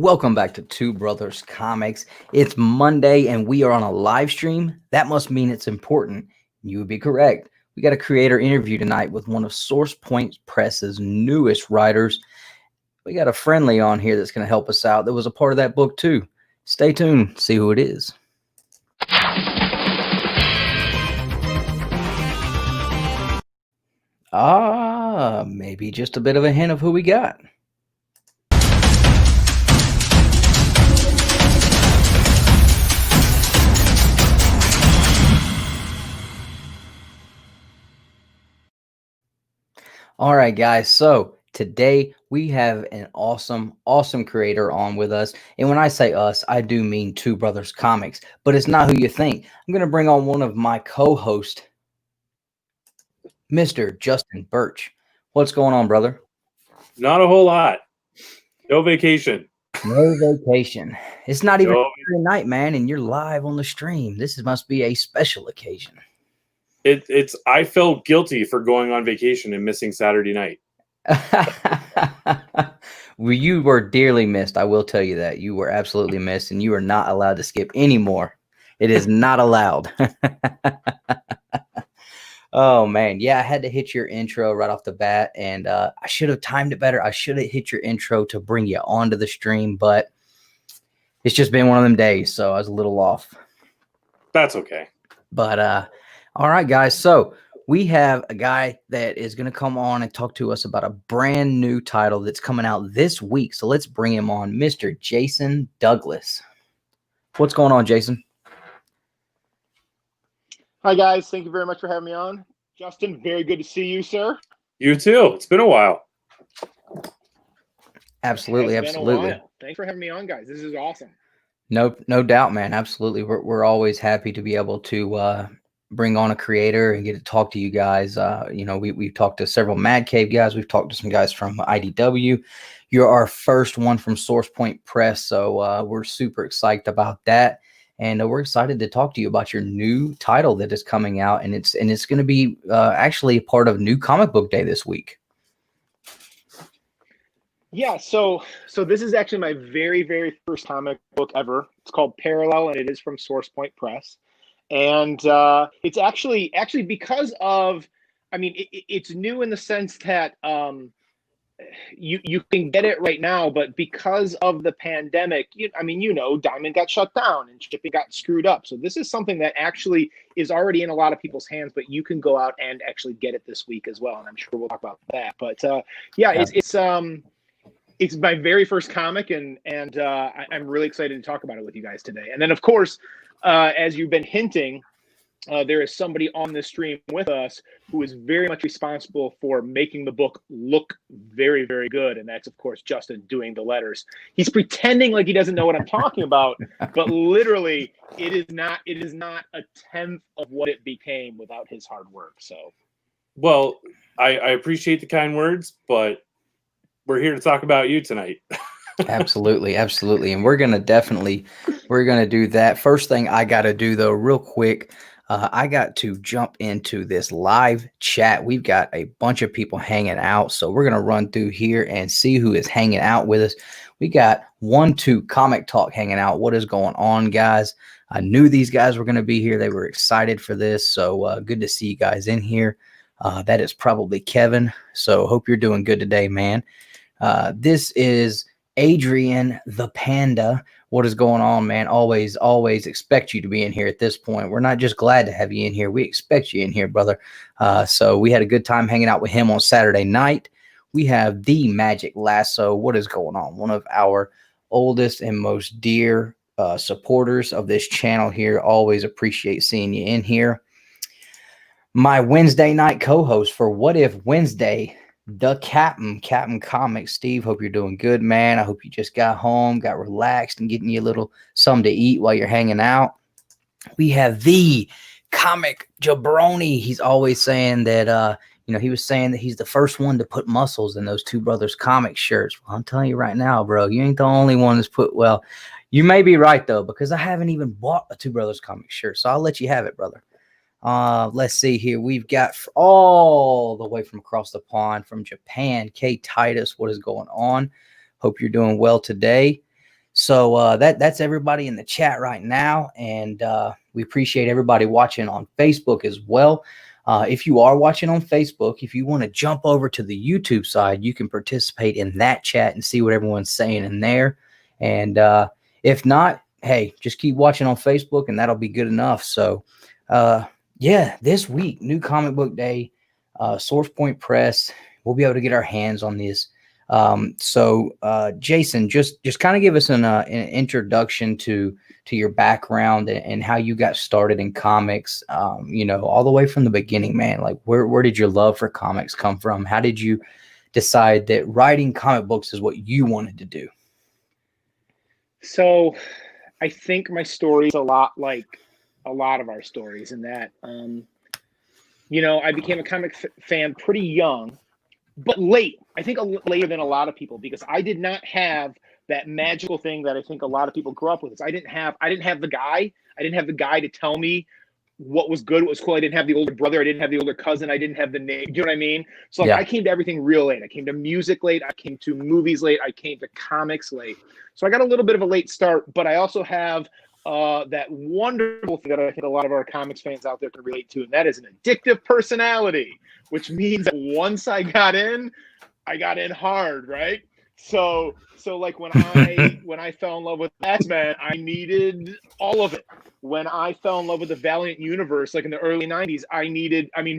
Welcome back to Two Brothers Comics. It's Monday and we are on a live stream. That must mean it's important. You would be correct. We got a creator interview tonight with one of Source Point Press's newest writers. We got a friendly on here that's going to help us out that was a part of that book too. Stay tuned, see who it is. Maybe just a bit of a hint of who we got. All right, guys. So today we have an awesome creator on with us. And when I say us, I do mean Two Brothers Comics, but it's not who you think. I'm going to bring on one of my co-hosts, Mr. Justin Birch. What's going on, brother? Not a whole lot. No vacation. No vacation. It's not even Saturday night, man, and you're live on the stream. This must be a special occasion. I felt guilty for going on vacation and missing Saturday night. Well, you were dearly missed. I will tell you that. You were absolutely missed, and you are not allowed to skip anymore. It is not allowed. Oh, man. Yeah, I had to hit your intro right off the bat, and I should have timed it better. I should have hit your intro to bring you onto the stream, but it's just been one of them days, so I was a little off. That's okay. But, all right, guys. So we have a guy that is going to come on and talk to us about a brand new title that's coming out this week. So let's bring him on, Mr. Jason Douglas. What's going on, Jason? Hi, guys. Thank you very much for having me on. Justin, very good to see you, sir. You too. It's been a while. Absolutely, absolutely. Thanks for having me on, guys. This is awesome. No doubt, man. Absolutely. We're always happy to be able to bring on a creator and get to talk to you guys. We've talked to several Mad Cave guys. We've talked to some guys from IDW. You're our first one from Source Point Press, so we're super excited about that. And we're excited to talk to you about your new title that is coming out, and it's going to be actually a part of New Comic Book Day this week. Yeah, so this is actually my very, very first comic book ever. It's called Parallel, and it is from Source Point Press. And it's actually because of, I mean, it's new in the sense that you can get it right now, but because of the pandemic, Diamond got shut down and shipping got screwed up. So this is something that actually is already in a lot of people's hands, but you can go out and actually get it this week as well. And I'm sure we'll talk about that. But it's my very first comic, and I'm really excited to talk about it with you guys today. And then, of course, as you've been hinting, there is somebody on the stream with us who is very much responsible for making the book look very, very good. And that's, of course, Justin doing the letters. He's pretending like he doesn't know what I'm talking about, but literally it is not a tenth of what it became without his hard work. So, well, I appreciate the kind words, but we're here to talk about you tonight. Absolutely. And we're going to do that. First thing I got to do, though, real quick, I got to jump into this live chat. We've got a bunch of people hanging out, so we're going to run through here and see who is hanging out with us. We got 1-2 Comic Talk hanging out. What is going on, guys? I knew these guys were going to be here. They were excited for this, so good to see you guys in here. That is probably Kevin, so hope you're doing good today, man. This is Adrian the Panda. What is going on, man? Always expect you to be in here at this point. We're not just glad to have you in here. We expect you in here, brother. So we had a good time hanging out with him on Saturday night. We have the Magic Lasso. What is going on? One of our oldest and most dear supporters of this channel here. Always appreciate seeing you in here. My Wednesday night co-host for What If Wednesday, the Captain Comics. Steve, hope you're doing good, man. I hope you just got home, got relaxed, and getting you a little something to eat while you're hanging out. We have the Comic Jabroni. He's always saying that, he was saying that he's the first one to put muscles in those Two Brothers comic shirts. Well, I'm telling you right now, bro, you ain't the only one that's put, well, you may be right, though, because I haven't even bought a Two Brothers comic shirt, so I'll let you have it, brother. Let's see here. We've got all the way from across the pond from Japan, K Titus. What is going on? Hope you're doing well today. So that's everybody in the chat right now, and we appreciate everybody watching on Facebook as well. If you are watching on Facebook, if you want to jump over to the YouTube side, you can participate in that chat and see what everyone's saying in there. And if not, hey, just keep watching on Facebook, and that'll be good enough. So, yeah, this week, new comic book day, Source Point Press. We'll be able to get our hands on this. So Jason, just kind of give us an introduction to your background and how you got started in comics, all the way from the beginning, man. Like where did your love for comics come from? How did you decide that writing comic books is what you wanted to do? So I think my story is a lot like a lot of our stories in that, I became a comic fan pretty young, but late. I think later than a lot of people, because I did not have that magical thing that I think a lot of people grew up with. I didn't have the guy. I didn't have the guy to tell me what was good, what was cool. I didn't have the older brother. I didn't have the older cousin. I didn't have the name. You know what I mean? So like, Yeah. I came to everything real late. I came to music late. I came to movies late. I came to comics late. So I got a little bit of a late start, but I also have that wonderful thing that I think a lot of our comics fans out there can relate to, and that is an addictive personality, which means that once I got in hard, right? So like when I fell in love with Batman, I needed all of it. When I fell in love with the Valiant universe, like in the early 90s,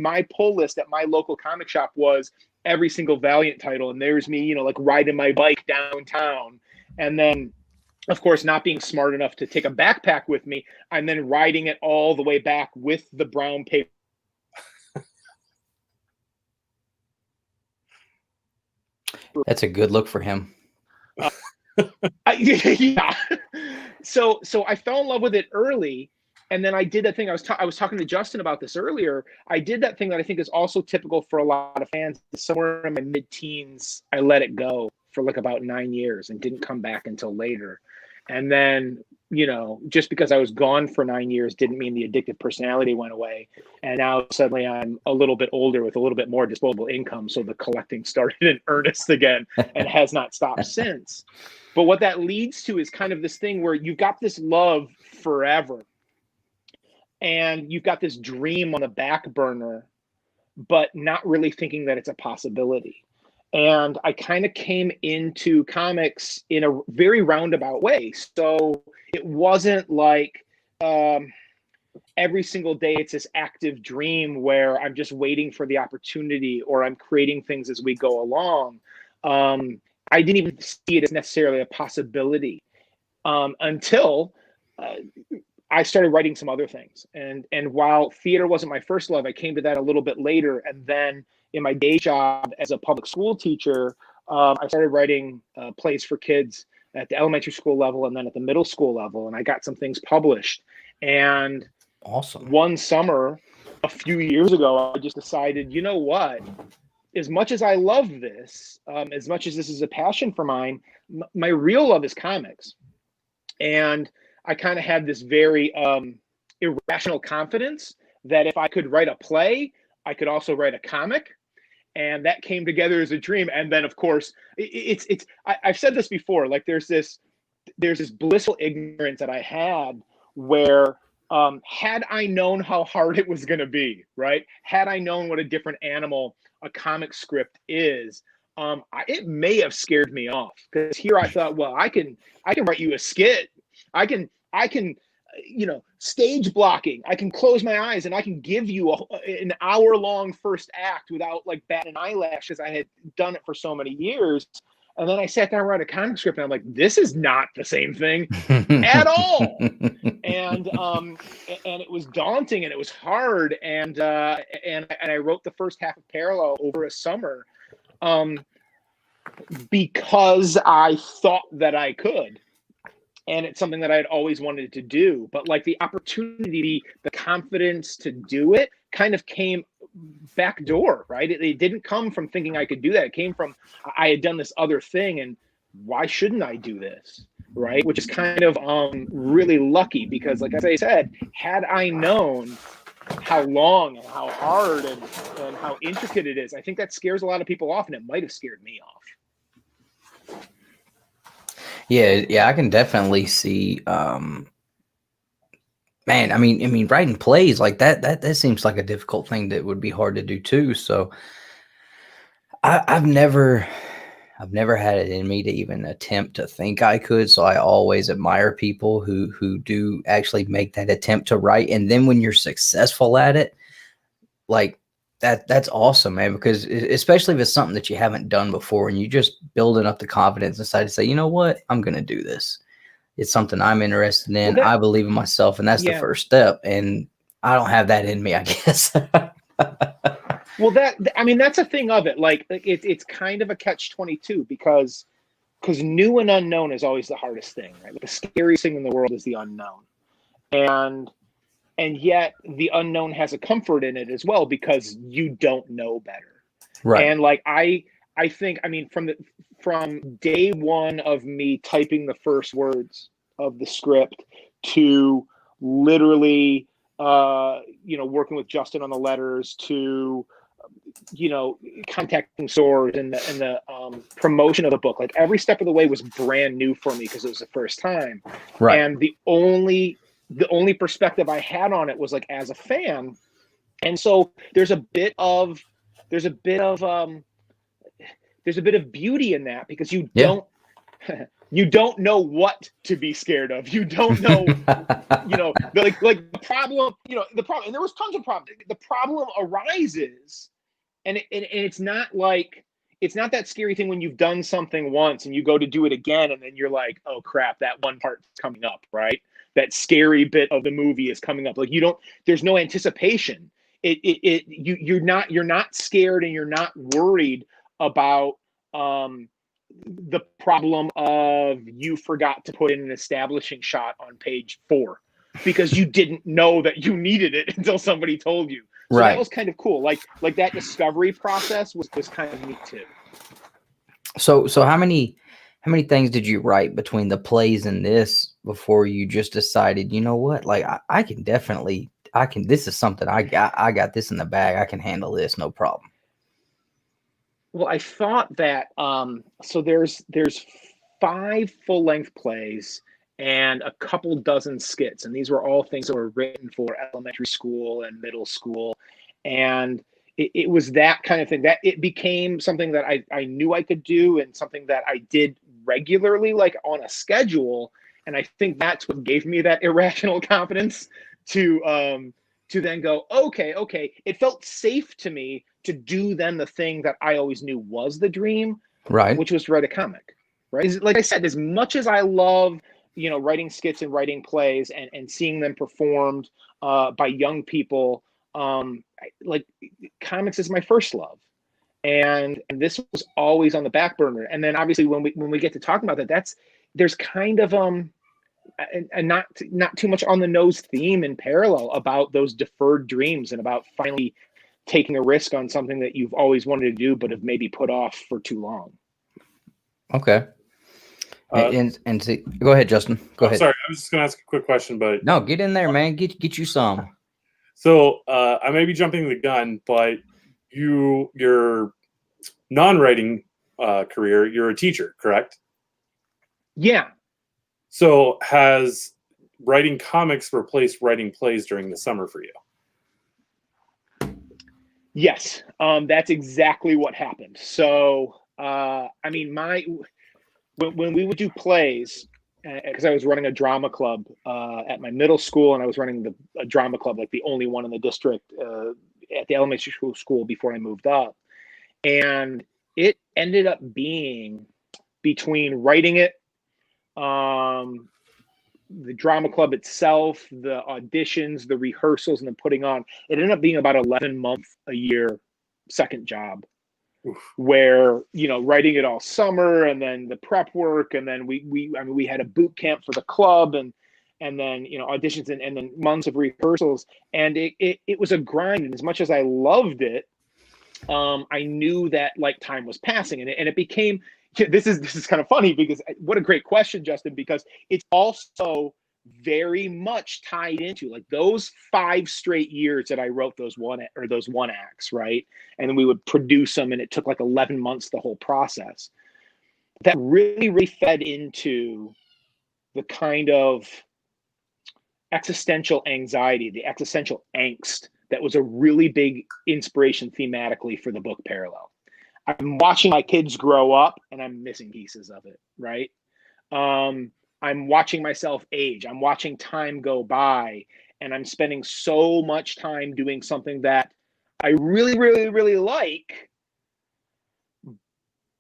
my pull list at my local comic shop was every single Valiant title. And there's me, like riding my bike downtown. And then, of course, not being smart enough to take a backpack with me, I'm then riding it all the way back with the brown paper. That's a good look for him. Yeah. So I fell in love with it early, and then I did that thing. I was talking to Justin about this earlier. I did that thing that I think is also typical for a lot of fans. Somewhere in my mid-teens, I let it go for like about 9 years and didn't come back until later. And then, just because I was gone for 9 years didn't mean the addictive personality went away. And now suddenly I'm a little bit older with a little bit more disposable income. So the collecting started in earnest again and has not stopped since. But what that leads to is kind of this thing where you've got this love forever and you've got this dream on the back burner, but not really thinking that it's a possibility. And I kind of came into comics in a very roundabout way. So it wasn't like every single day it's this active dream where I'm just waiting for the opportunity or I'm creating things as we go along. I didn't even see it as necessarily a possibility until I started writing some other things. And while theater wasn't my first love, I came to that a little bit later. And then in my day job as a public school teacher, I started writing plays for kids at the elementary school level and then at the middle school level. And I got some things published. And awesome. One summer, a few years ago, I just decided, you know what? As much as I love this, as much as this is a passion for mine, my real love is comics. And I kind of had this very irrational confidence that if I could write a play, I could also write a comic. And that came together as a dream. And then, of course, I've said this before, like there's this blissful ignorance that I had where had I known how hard it was going to be, right? Had I known what a different animal a comic script is, it may have scared me off, because here I thought, well, I can write you a skit. I can stage blocking. I can close my eyes and I can give you an hour-long first act without like batting an eyelash, because I had done it for so many years. And then I sat down and wrote a comic script, and I'm like, this is not the same thing at all. And it was daunting and it was hard. And I wrote the first half of Parallel over a summer because I thought that I could. And it's something that I had always wanted to do. But like the opportunity, the confidence to do it kind of came backdoor, right? It didn't come from thinking I could do that. It came from I had done this other thing, and why shouldn't I do this, right? Which is kind of really lucky, because like as I said, had I known how long and how hard and how intricate it is, I think that scares a lot of people off, and it might have scared me off. Yeah, I can definitely see. Man, I mean, writing plays like that seems like a difficult thing that would be hard to do too. So I've never had it in me to even attempt to think I could. So I always admire people who do actually make that attempt to write. And then when you're successful at it, like that's awesome, man, because especially if it's something that you haven't done before and you just building up the confidence inside to say, you know what, I'm going to do this. It's something I'm interested Well, in. I believe in myself, and that's the yeah. first step. And I don't have that in me, I guess. Well, I mean, that's a thing of it. Like, it's kind of a catch-22 because new and unknown is always the hardest thing, right? Like, the scariest thing in the world is the unknown, and yet the unknown has a comfort in it as well because you don't know better. Right. And like I think, I mean, from day one of me typing the first words of the script to literally working with Justin on the letters to contacting stores and the promotion of the book, like every step of the way was brand new for me because it was the first time. Right. And the only perspective I had on it was like as a fan. And so there's a bit of beauty in that because you don't know what to be scared of. You don't know, like the problem, and there was tons of problems. The problem arises, and it's not that scary thing when you've done something once and you go to do it again, and then you're like, oh crap, that one part's coming up, right? That scary bit of the movie is coming up. Like there's no anticipation. You're not scared and you're not worried about the problem of you forgot to put in an establishing shot on page 4 because you didn't know that you needed it until somebody told you. So Right. That was kind of cool. Like that discovery process was kind of neat too. So how many things did you write between the plays and this before you just decided, you know what, like I can this is something I got this in the bag. I can handle this, no problem. Well, I thought that so there's 5 full-length plays and a couple dozen skits, and these were all things that were written for elementary school and middle school, and it was that kind of thing that it became something that I knew I could do and something that I did regularly, like on a schedule, and I think that's what gave me that irrational confidence to then go, okay, it felt safe to me to do then the thing that I always knew was the dream, Right. which was to write a comic, right? Like I said, as much as I love, writing skits and writing plays and seeing them performed by young people, like comics is my first love. And this was always on the back burner. And then obviously when we get to talking about that, there's kind of a not too much on the nose theme in parallel about those deferred dreams and about finally taking a risk on something that you've always wanted to do but have maybe put off for too long. Okay. And see, go ahead, Justin. Go ahead. Sorry, I was just going to ask a quick question, but No, get in there, man. Get you some. So I may be jumping the gun, but your non-writing career, you're a teacher, correct? Yeah. So has writing comics replaced writing plays during the summer for you? Yes, that's exactly what happened. So, I mean, when we would do plays, because I was running a drama club at my middle school, and I was running a drama club, like the only one in the district at the elementary school before I moved up, and it ended up being between writing it, the drama club itself, the auditions, the rehearsals, and the putting on, it ended up being about 11 months a year second job. Oof. Where, writing it all summer and then the prep work. And then we had a boot camp for the club and then, auditions and then months of rehearsals. And it was a grind. And as much as I loved it, I knew that like time was passing and it became, this is kind of funny because what a great question, Justin, because it's also very much tied into like those 5 straight years that I wrote those one acts, right? And then we would produce them and it took like 11 months, the whole process. that really, really fed into the kind of existential anxiety, the existential angst that was a really big inspiration thematically for the book Parallel. I'm watching my kids grow up and I'm missing pieces of it, right? I'm watching myself age. I'm watching time go by, and I'm spending so much time doing something that I really, really, really like,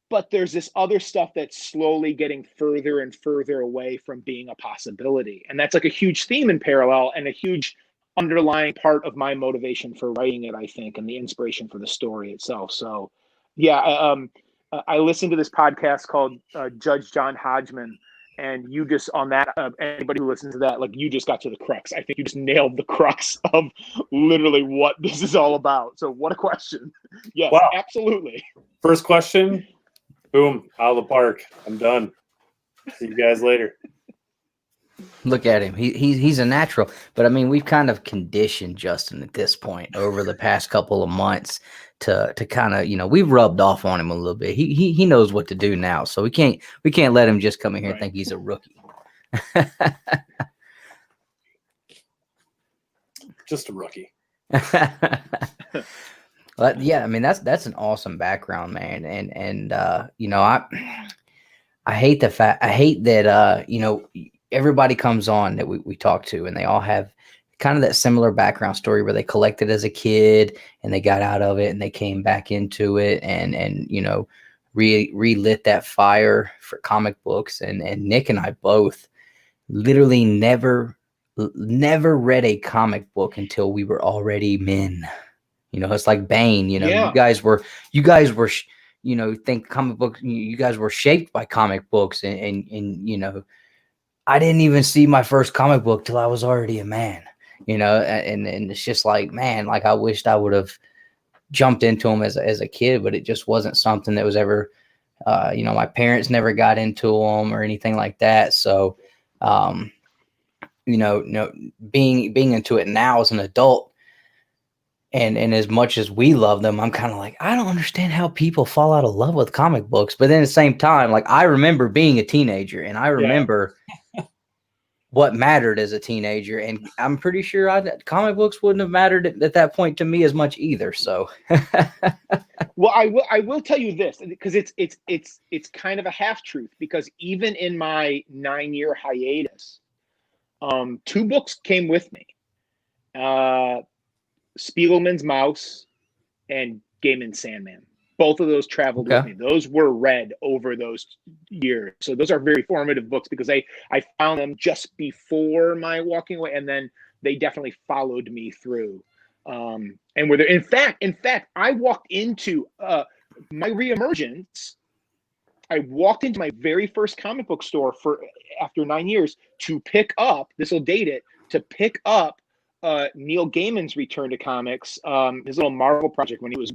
but there's this other stuff that's slowly getting further and further away from being a possibility. And that's like a huge theme in Parallel and a huge underlying part of my motivation for writing it, I think, and the inspiration for the story itself. So, yeah, I listened to this podcast called Judge John Hodgman, and you just on that, anybody who listens to that, like, you just got to the crux. I think you just nailed the crux of literally what this is all about. So what a question. Yes, wow. Absolutely. First question. Boom, out of the park. I'm done. See you guys later. Look at him. He's a natural. But I mean, we've kind of conditioned Justin at this point over the past couple of months to kind of, you know, we've rubbed off on him a little bit. He knows what to do now. So we can't let him just come in here and think he's a rookie. Just a rookie. But yeah, I mean, that's an awesome background, man. And you know, I hate that you know, everybody comes on that we talk to and they all have kind of that similar background story where they collected as a kid and they got out of it and they came back into it and you know, relit that fire for comic books. And Nick and I both literally never read a comic book until we were already men. You know, it's like Bane, you know, yeah. you guys were, you know, think comic books, you guys were shaped by comic books and, you know, I didn't even see my first comic book till I was already a man, you know, and it's just like, man, like I wished I would have jumped into them as a kid, but it just wasn't something that was ever, you know, my parents never got into them or anything like that. So, you know, being into it now as an adult, and as much as we love them, I'm kind of like, I don't understand how people fall out of love with comic books. But then at the same time, like I remember being a teenager and I remember what mattered as a teenager. And I'm pretty sure comic books wouldn't have mattered at that point to me as much either. So, well, I will tell you this, because it's kind of a half truth, because even in my 9-year hiatus, 2 books came with me. Spiegelman's Mouse and Gaiman's Sandman. Both of those traveled with me. Those were read over those years. So those are very formative books because I found them just before my walking away, and then they definitely followed me through. And were there, in fact, I walked into my reemergence. I walked into my very first comic book store after 9 years to pick up, this will date it, to pick up Neil Gaiman's return to comics, his little Marvel project when he was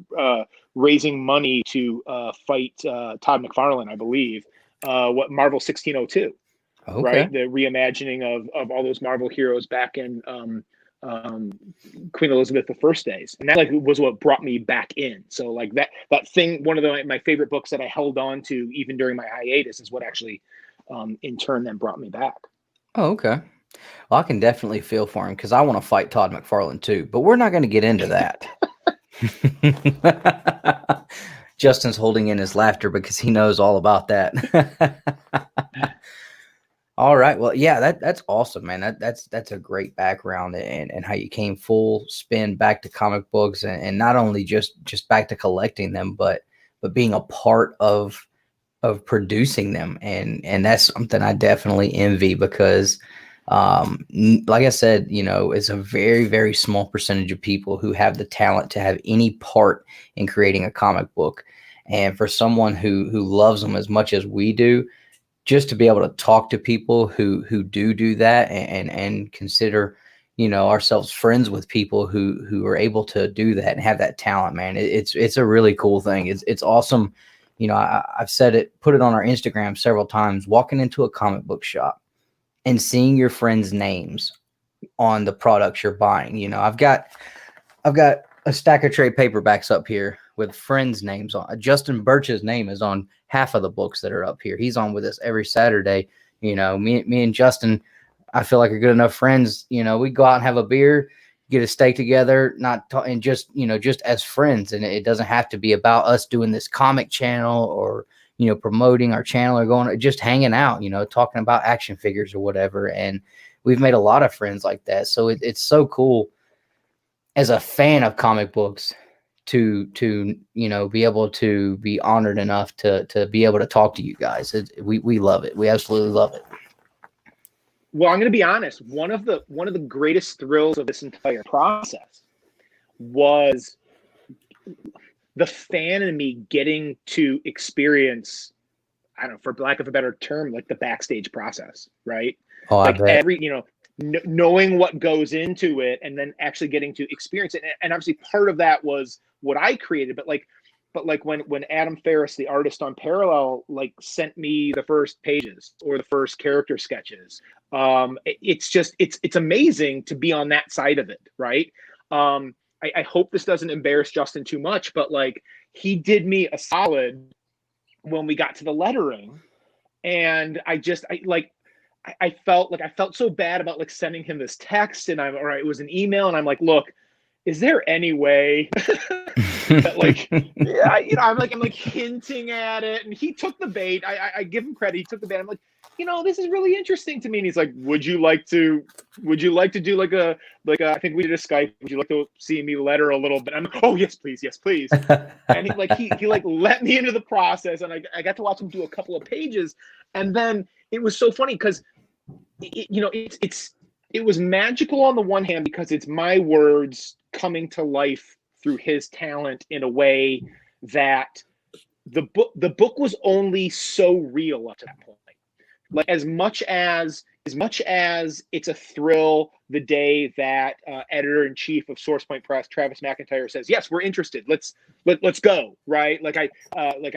raising money to fight Todd McFarlane, I believe, what Marvel 1602, right? The reimagining of all those Marvel heroes back in Queen Elizabeth I days, and that like was what brought me back in. So like that thing, one of my favorite books that I held on to even during my hiatus is what actually in turn then brought me back. Oh, okay. Well, I can definitely feel for him because I want to fight Todd McFarlane too, but we're not going to get into that. Justin's holding in his laughter because he knows all about that. All right. Well, yeah, that's awesome, man. That's a great background and how you came full spin back to comic books and not only just back to collecting them, but being a part of producing them. And that's something I definitely envy because like I said, you know, it's a very, very small percentage of people who have the talent to have any part in creating a comic book. And for someone who loves them as much as we do, just to be able to talk to people who do that and consider, you know, ourselves friends with people who are able to do that and have that talent, man, it's a really cool thing. It's awesome. You know, I've said it, put it on our Instagram several times, walking into a comic book shop and seeing your friends' names on the products you're buying. You know, I've got a stack of trade paperbacks up here with friends' names on. Justin Birch's name is on half of the books that are up here. He's on with us every Saturday. You know, me and Justin, I feel like are good enough friends. You know, we go out and have a beer, get a steak together, and just, you know, just as friends. And it doesn't have to be about us doing this comic channel or, you know, promoting our channel or just hanging out, you know, talking about action figures or whatever. And we've made a lot of friends like that. So it's so cool as a fan of comic books to you know, be able to be honored enough to be able to talk to you guys. We love it. We absolutely love it. Well, I'm going to be honest. One of the greatest thrills of this entire process was the fan in me getting to experience, I don't know, for lack of a better term, like the backstage process, right? Oh, like I bet. every, you know, knowing what goes into it and then actually getting to experience it. And obviously part of that was what I created, but like when Adam Ferris, the artist on Parallel, like sent me the first pages or the first character sketches, it's amazing to be on that side of it, right? I hope this doesn't embarrass Justin too much, but like he did me a solid when we got to the lettering, and I felt so bad about like sending him this text, and it was an email, and I'm like, look, is there any way that like, yeah, you know, I'm like hinting at it, and he took the bait. I give him credit. He took the bait. I'm like, you know, this is really interesting to me. And he's like, would you like to do like a I think we did a Skype. Would you like to see me letter a little bit? I'm like, oh yes, please, yes, please. And he let me into the process, and I got to watch him do a couple of pages, and then it was so funny because it was magical on the one hand because it's my words coming to life through his talent in a way that the book was only so real up to that point. Like as much as it's a thrill the day that editor-in-chief of SourcePoint Press, Travis McIntyre, says, yes, we're interested. Let's go, right? Like I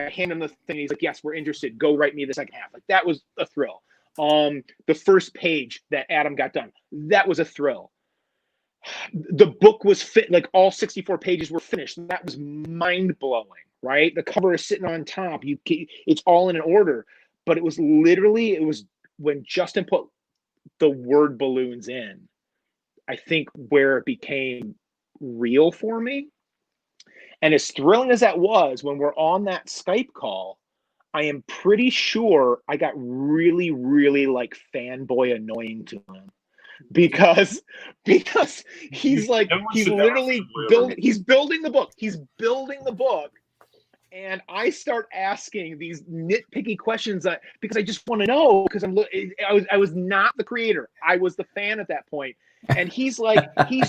hand him the thing. He's like, yes, we're interested. Go write me the second half. Like that was a thrill. The first page that Adam got done, that was a thrill. The book was fit, like all 64 pages were finished. That was mind-blowing, right? The cover is sitting on top. It's all in an order. But it was when Justin put the word balloons in, I think where it became real for me. And as thrilling as that was, when we're on that Skype call, I am pretty sure I got really, really like fanboy annoying to him because he's like, he's literally building the book. He's building the book. And I start asking these nitpicky questions because I just want to know, because I was not the creator. I was the fan at that point. And he's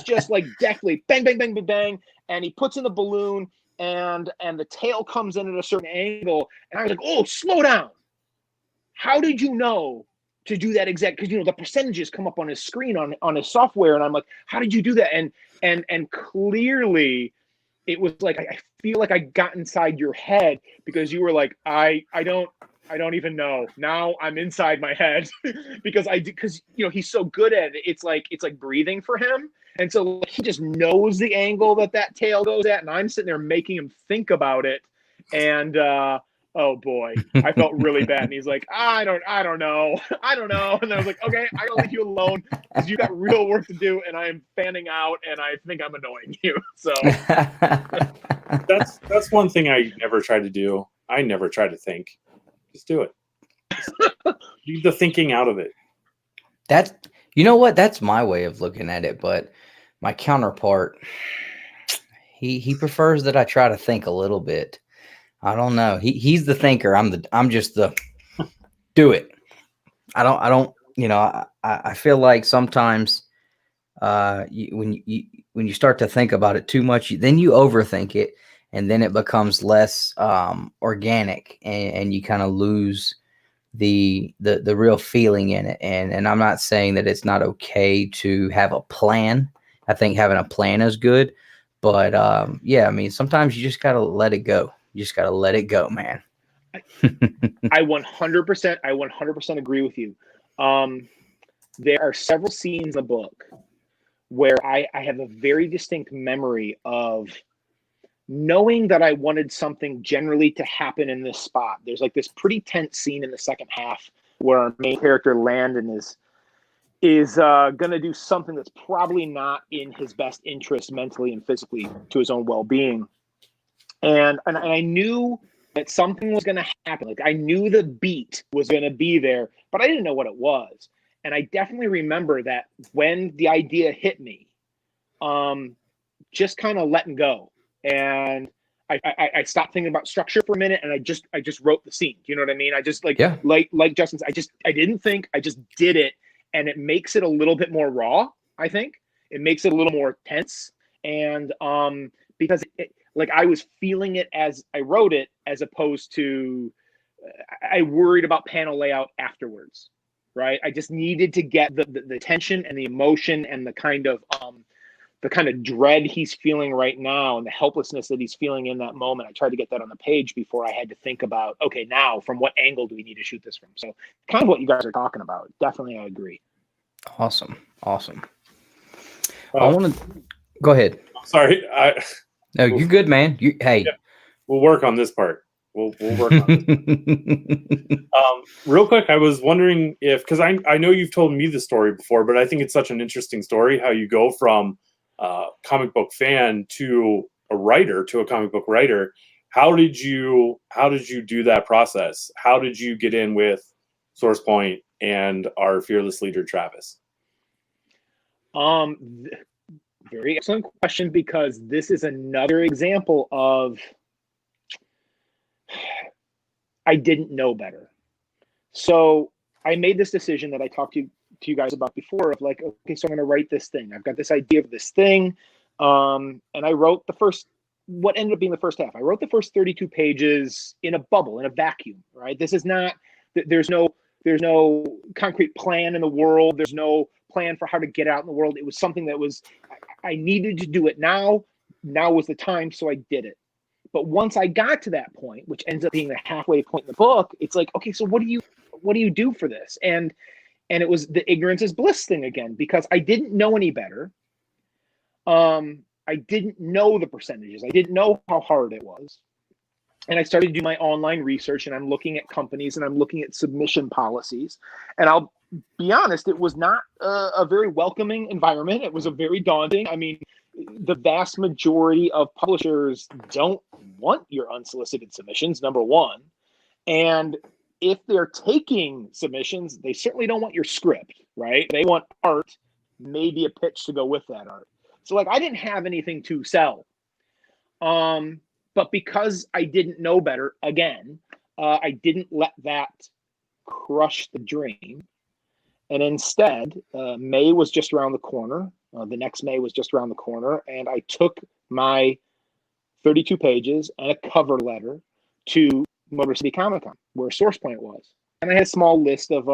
just like deftly bang, bang, bang, bang, bang. And he puts in the balloon and the tail comes in at a certain angle. And I was like, oh, slow down. How did you know to do that exact? Because, you know, the percentages come up on his screen on his software. And I'm like, how did you do that? And clearly it was like, I feel like I got inside your head because you were like, I don't even know. Now I'm inside my head because you know, he's so good at it. It's like breathing for him. And so he just knows the angle that tail goes at. And I'm sitting there making him think about it. And, oh boy, I felt really bad. And he's like, I don't know. And I was like, okay, I gotta leave you alone because you got real work to do. And I'm fanning out and I think I'm annoying you. So that's one thing I never try to do. I never try to think. Just do it. Leave the thinking out of it. You know what? That's my way of looking at it. But my counterpart, he prefers that I try to think a little bit. I don't know. He's the thinker. I'm just the do it. I don't. You know. I feel like sometimes when you start to think about it too much, then you overthink it, and then it becomes less organic, and you kind of lose the real feeling in it. And I'm not saying that it's not okay to have a plan. I think having a plan is good, but yeah, I mean, sometimes you just gotta let it go. You just gotta let it go, man. I 100% agree with you. There are several scenes in the book where I have a very distinct memory of knowing that I wanted something generally to happen in this spot. There's like this pretty tense scene in the second half where our main character Landon is going to do something that's probably not in his best interest mentally and physically to his own well-being. And I knew that something was going to happen. Like I knew the beat was going to be there, but I didn't know what it was. And I definitely remember that when the idea hit me, just kind of letting go. And I stopped thinking about structure for a minute, and I just wrote the scene. You know what I mean? I just like Justin's. I didn't think. I just did it, and it makes it a little bit more raw. I think it makes it a little more tense, and because like I was feeling it as I wrote it, as opposed to I worried about panel layout afterwards. Right? I just needed to get the tension and the emotion and the kind of dread he's feeling right now and the helplessness that he's feeling in that moment. I tried to get that on the page before I had to think about, okay, now from what angle do we need to shoot this from? So kind of what you guys are talking about. Definitely, I agree. Awesome. I want to go ahead. Sorry. No, you're good, man. Hey, we'll work on this part. We'll work on this. Real quick, I was wondering if, because I know you've told me the story before, but I think it's such an interesting story how you go from comic book fan to a writer, to a comic book writer. How did you do that process? How did you get in with SourcePoint and our fearless leader Travis? Very excellent question, because this is another example of I didn't know better. So I made this decision that I talked to you guys about before of like, okay, so I'm going to write this thing. I've got this idea of this thing. And I wrote what ended up being the first half. I wrote the first 32 pages in a bubble, in a vacuum, right? This is not, there's no concrete plan in the world. There's no plan for how to get out in the world. It was something that was, I needed to do it now. Now was the time. So I did it. But once I got to that point, which ends up being the halfway point in the book, it's like, okay, so what do you do for this? And it was the ignorance is bliss thing again, because I didn't know any better. I didn't know the percentages. I didn't know how hard it was. And I started to do my online research, and I'm looking at companies and I'm looking at submission policies. And I'll be honest, it was not a very welcoming environment. It was a very daunting. I mean, the vast majority of publishers don't want your unsolicited submissions, number one. And if they're taking submissions, they certainly don't want your script, right? They want art, maybe a pitch to go with that art. So like, I didn't have anything to sell. But because I didn't know better, again, I didn't let that crush the dream. And instead, May was just around the corner. The next May was just around the corner. And I took my 32 pages and a cover letter to Motor City ComiKon, where SourcePoint was. And I had a small list of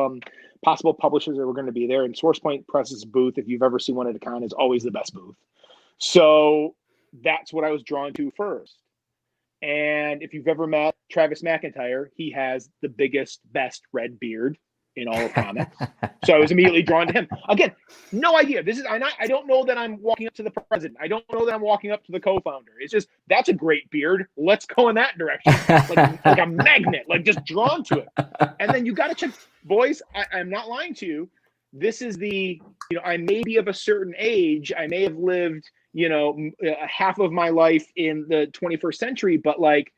possible publishers that were going to be there. And SourcePoint Press's booth, if you've ever seen one at a con, is always the best booth. So that's what I was drawn to first. And if you've ever met Travis McIntyre, he has the biggest, best red beard in all of comics. So I was immediately drawn to him. Again, no idea. I don't know that I'm walking up to the president. I don't know that I'm walking up to the co-founder. It's just, that's a great beard. Let's go in that direction. Like a magnet, like just drawn to it. And then you got to check, boys, I'm not lying to you. This is I may be of a certain age. I may have lived, half of my life in the 21st century, but like,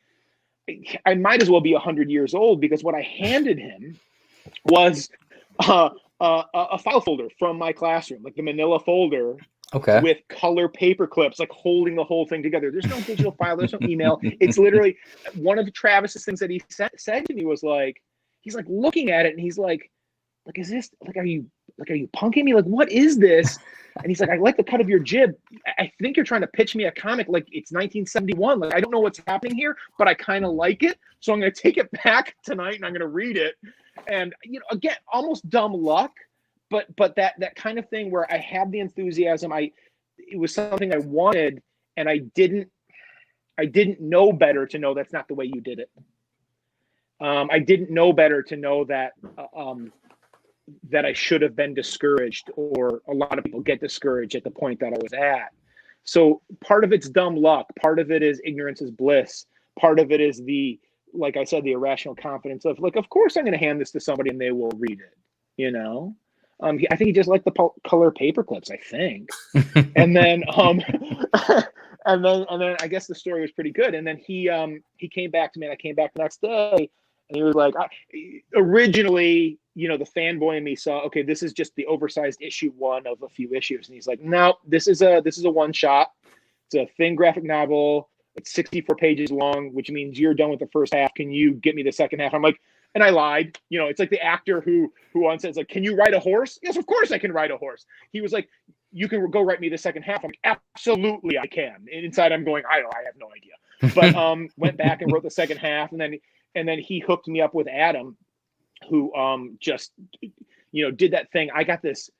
I might as well be 100 years old, because what I handed him was a file folder from my classroom, like the manila folder, okay, with color paper clips, like holding the whole thing together. There's no digital file, there's no email. It's literally one of Travis's things that he said to me was like, he's like looking at it and he's like, is this like, are you punking me? Like, what is this? And he's like, I like the cut of your jib. I think you're trying to pitch me a comic like it's 1971. Like, I don't know what's happening here, but I kind of like it. So I'm going to take it back tonight and I'm going to read it. And, again, almost dumb luck, but that kind of thing where I had the enthusiasm. It was something I wanted, and I didn't know better to know that's not the way you did it. I didn't know better to know that that I should have been discouraged, or a lot of people get discouraged at the point that I was at. So part of it's dumb luck. Part of it is ignorance is bliss. Part of it is like I said, the irrational confidence of like, of course I'm going to hand this to somebody and they will read it. You know, I think he just liked the color paper clips, I think. And then, and then I guess the story was pretty good. And then he came back to me, and I came back the next day, and he was like, originally, you know, the fanboy in me saw, okay, this is just the oversized issue 1 of a few issues. And he's like, no, this is a one shot. It's a thin graphic novel. It's 64 pages long, which means you're done with the first half. Can you get me the second half? I'm like, and I lied. You know, it's like the actor who once says, like, can you ride a horse? Yes, of course I can ride a horse. He was like, you can go write me the second half. I'm like, absolutely I can. And inside I'm going, I have no idea. But went back and wrote the second half, and then he hooked me up with Adam, who just, you know, did that thing. I got this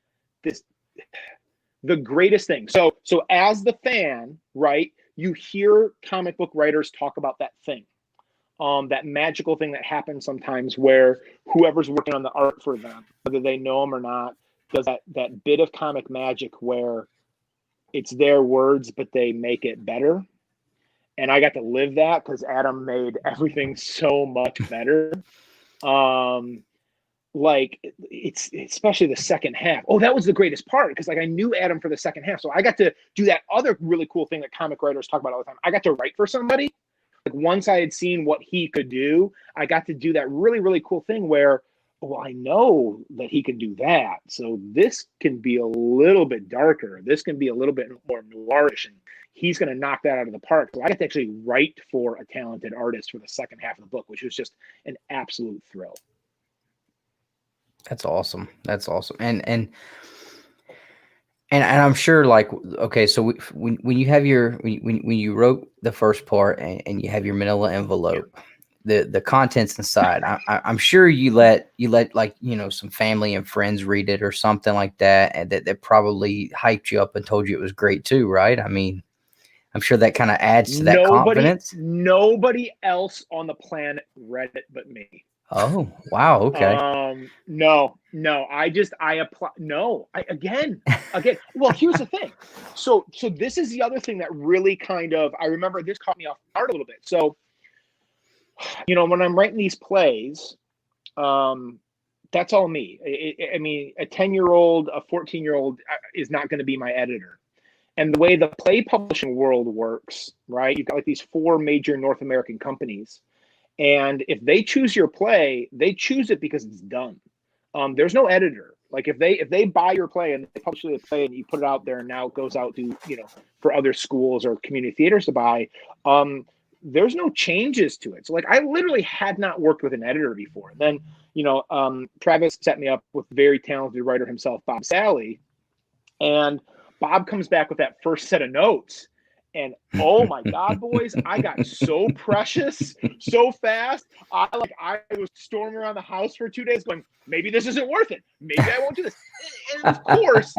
the greatest thing. So as the fan, right, you hear comic book writers talk about that thing. That magical thing that happens sometimes where whoever's working on the art for them, whether they know them or not, does that bit of comic magic where it's their words, but they make it better. And I got to live that because Adam made everything so much better. Like it's especially the second half. Oh, that was the greatest part because like I knew Adam for the second half. So I got to do that other really cool thing that comic writers talk about all the time. I got to write for somebody. Like once I had seen what he could do, I got to do that really, really cool thing where, well, I know that he can do that. So this can be a little bit darker. This can be a little bit more noirish, and he's going to knock that out of the park. So I got to actually write for a talented artist for the second half of the book, which was just an absolute thrill. That's awesome. That's awesome. And I'm sure, like, okay, so when you have when you wrote the first part and you have your manila envelope, the contents inside, I'm sure you let like, you know, some family and friends read it or something like that, and that probably hyped you up and told you it was great too, right? I mean, I'm sure that kind of adds to that confidence. Nobody else on the planet read it but me. Oh, wow. Okay. No, again. Well, here's the thing. So this is the other thing that really kind of, I remember this caught me off guard a little bit. So, you know, when I'm writing these plays, that's all me. I mean, a 10-year-old, a 14-year-old is not going to be my editor. And the way the play publishing world works, right? You've got like these 4 major North American companies. And if they choose your play, they choose it because it's done. There's no editor. Like if they buy your play and they publish the play and you put it out there and now it goes out to, you know, for other schools or community theaters to buy, there's no changes to it. So like I literally had not worked with an editor before. Then, you know, Travis set me up with very talented writer himself, Bob Sally. And Bob comes back with that first set of notes. And oh my God, boys, I got so precious so fast. I was storming around the house for 2 days going, maybe this isn't worth it. Maybe I won't do this. And of course,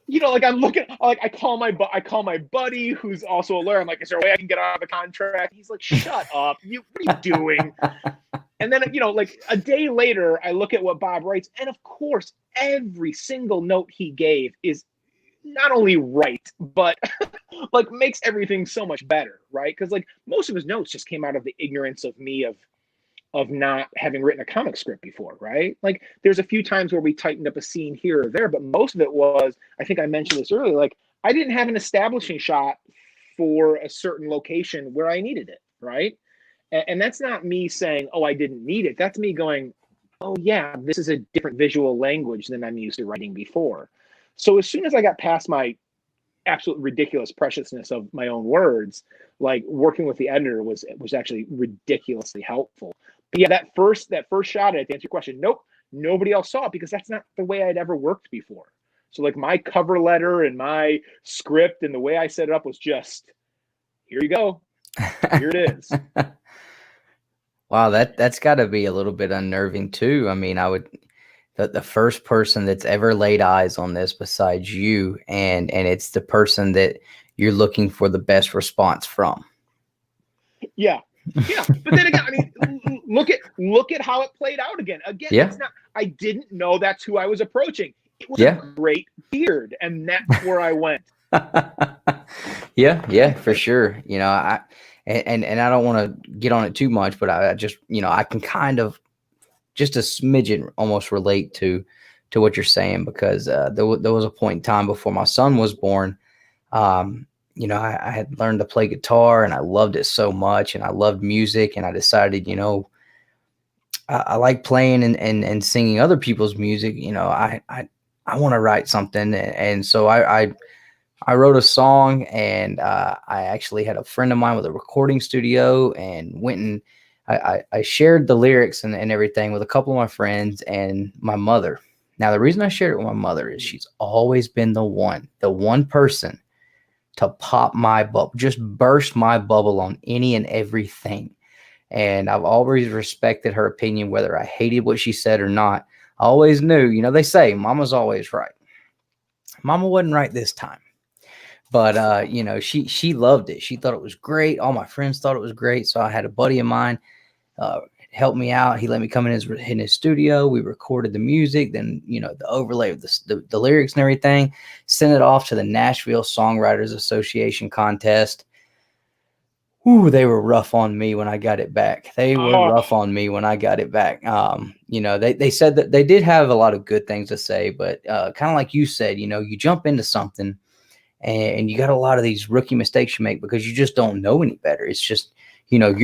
you know, like I'm looking, like I call my buddy who's also a lawyer. I'm like, is there a way I can get out of the contract? He's like, shut up. What are you doing? And then, you know, like a day later, I look at what Bob writes. And of course, every single note he gave is not only right, but like makes everything so much better, right? Because like most of his notes just came out of the ignorance of me of not having written a comic script before, right? Like there's a few times where we tightened up a scene here or there, but most of it was, I think I mentioned this earlier, like I didn't have an establishing shot for a certain location where I needed it, right? And that's not me saying, oh, I didn't need it. That's me going, oh yeah, this is a different visual language than I'm used to writing before. So as soon as I got past my absolute ridiculous preciousness of my own words, like working with the editor was actually ridiculously helpful. But yeah, that first shot at it, to answer your question, nope, nobody else saw it because that's not the way I'd ever worked before. So like my cover letter and my script and the way I set it up was just, here you go, here it is. Wow, that's got to be a little bit unnerving too. I mean, the first person that's ever laid eyes on this besides you, and it's the person that you're looking for the best response from. Yeah. But then again, I mean, look at how it played out again. Yeah. It's not, I didn't know that's who I was approaching. It was a great beard, and that's where I went. Yeah, for sure. You know, and I don't want to get on it too much, but I just, you know, I can kind of just a smidgen almost relate to what you're saying, because there was a point in time before my son was born. You know, I had learned to play guitar and I loved it so much, and I loved music, and I decided, you know, I like playing and singing other people's music. You know, I want to write something, and so I wrote a song, and I actually had a friend of mine with a recording studio, and went and I shared the lyrics and everything with a couple of my friends and my mother. Now, the reason I shared it with my mother is she's always been the one person to pop my bubble, just burst my bubble on any and everything. And I've always respected her opinion, whether I hated what she said or not. I always knew, you know, they say mama's always right. Mama wasn't right this time. But you know, she loved it. She thought it was great. All my friends thought it was great. So I had a buddy of mine help me out. He let me come in his studio. We recorded the music, then, you know, the overlay of the lyrics and everything. Sent it off to the Nashville Songwriters Association contest. Ooh, they were rough on me when I got it back. They were rough on me when I got it back. You know, they said that they did have a lot of good things to say, but kind of like you said, you know, you jump into something and you got a lot of these rookie mistakes you make because you just don't know any better. It's just, you know,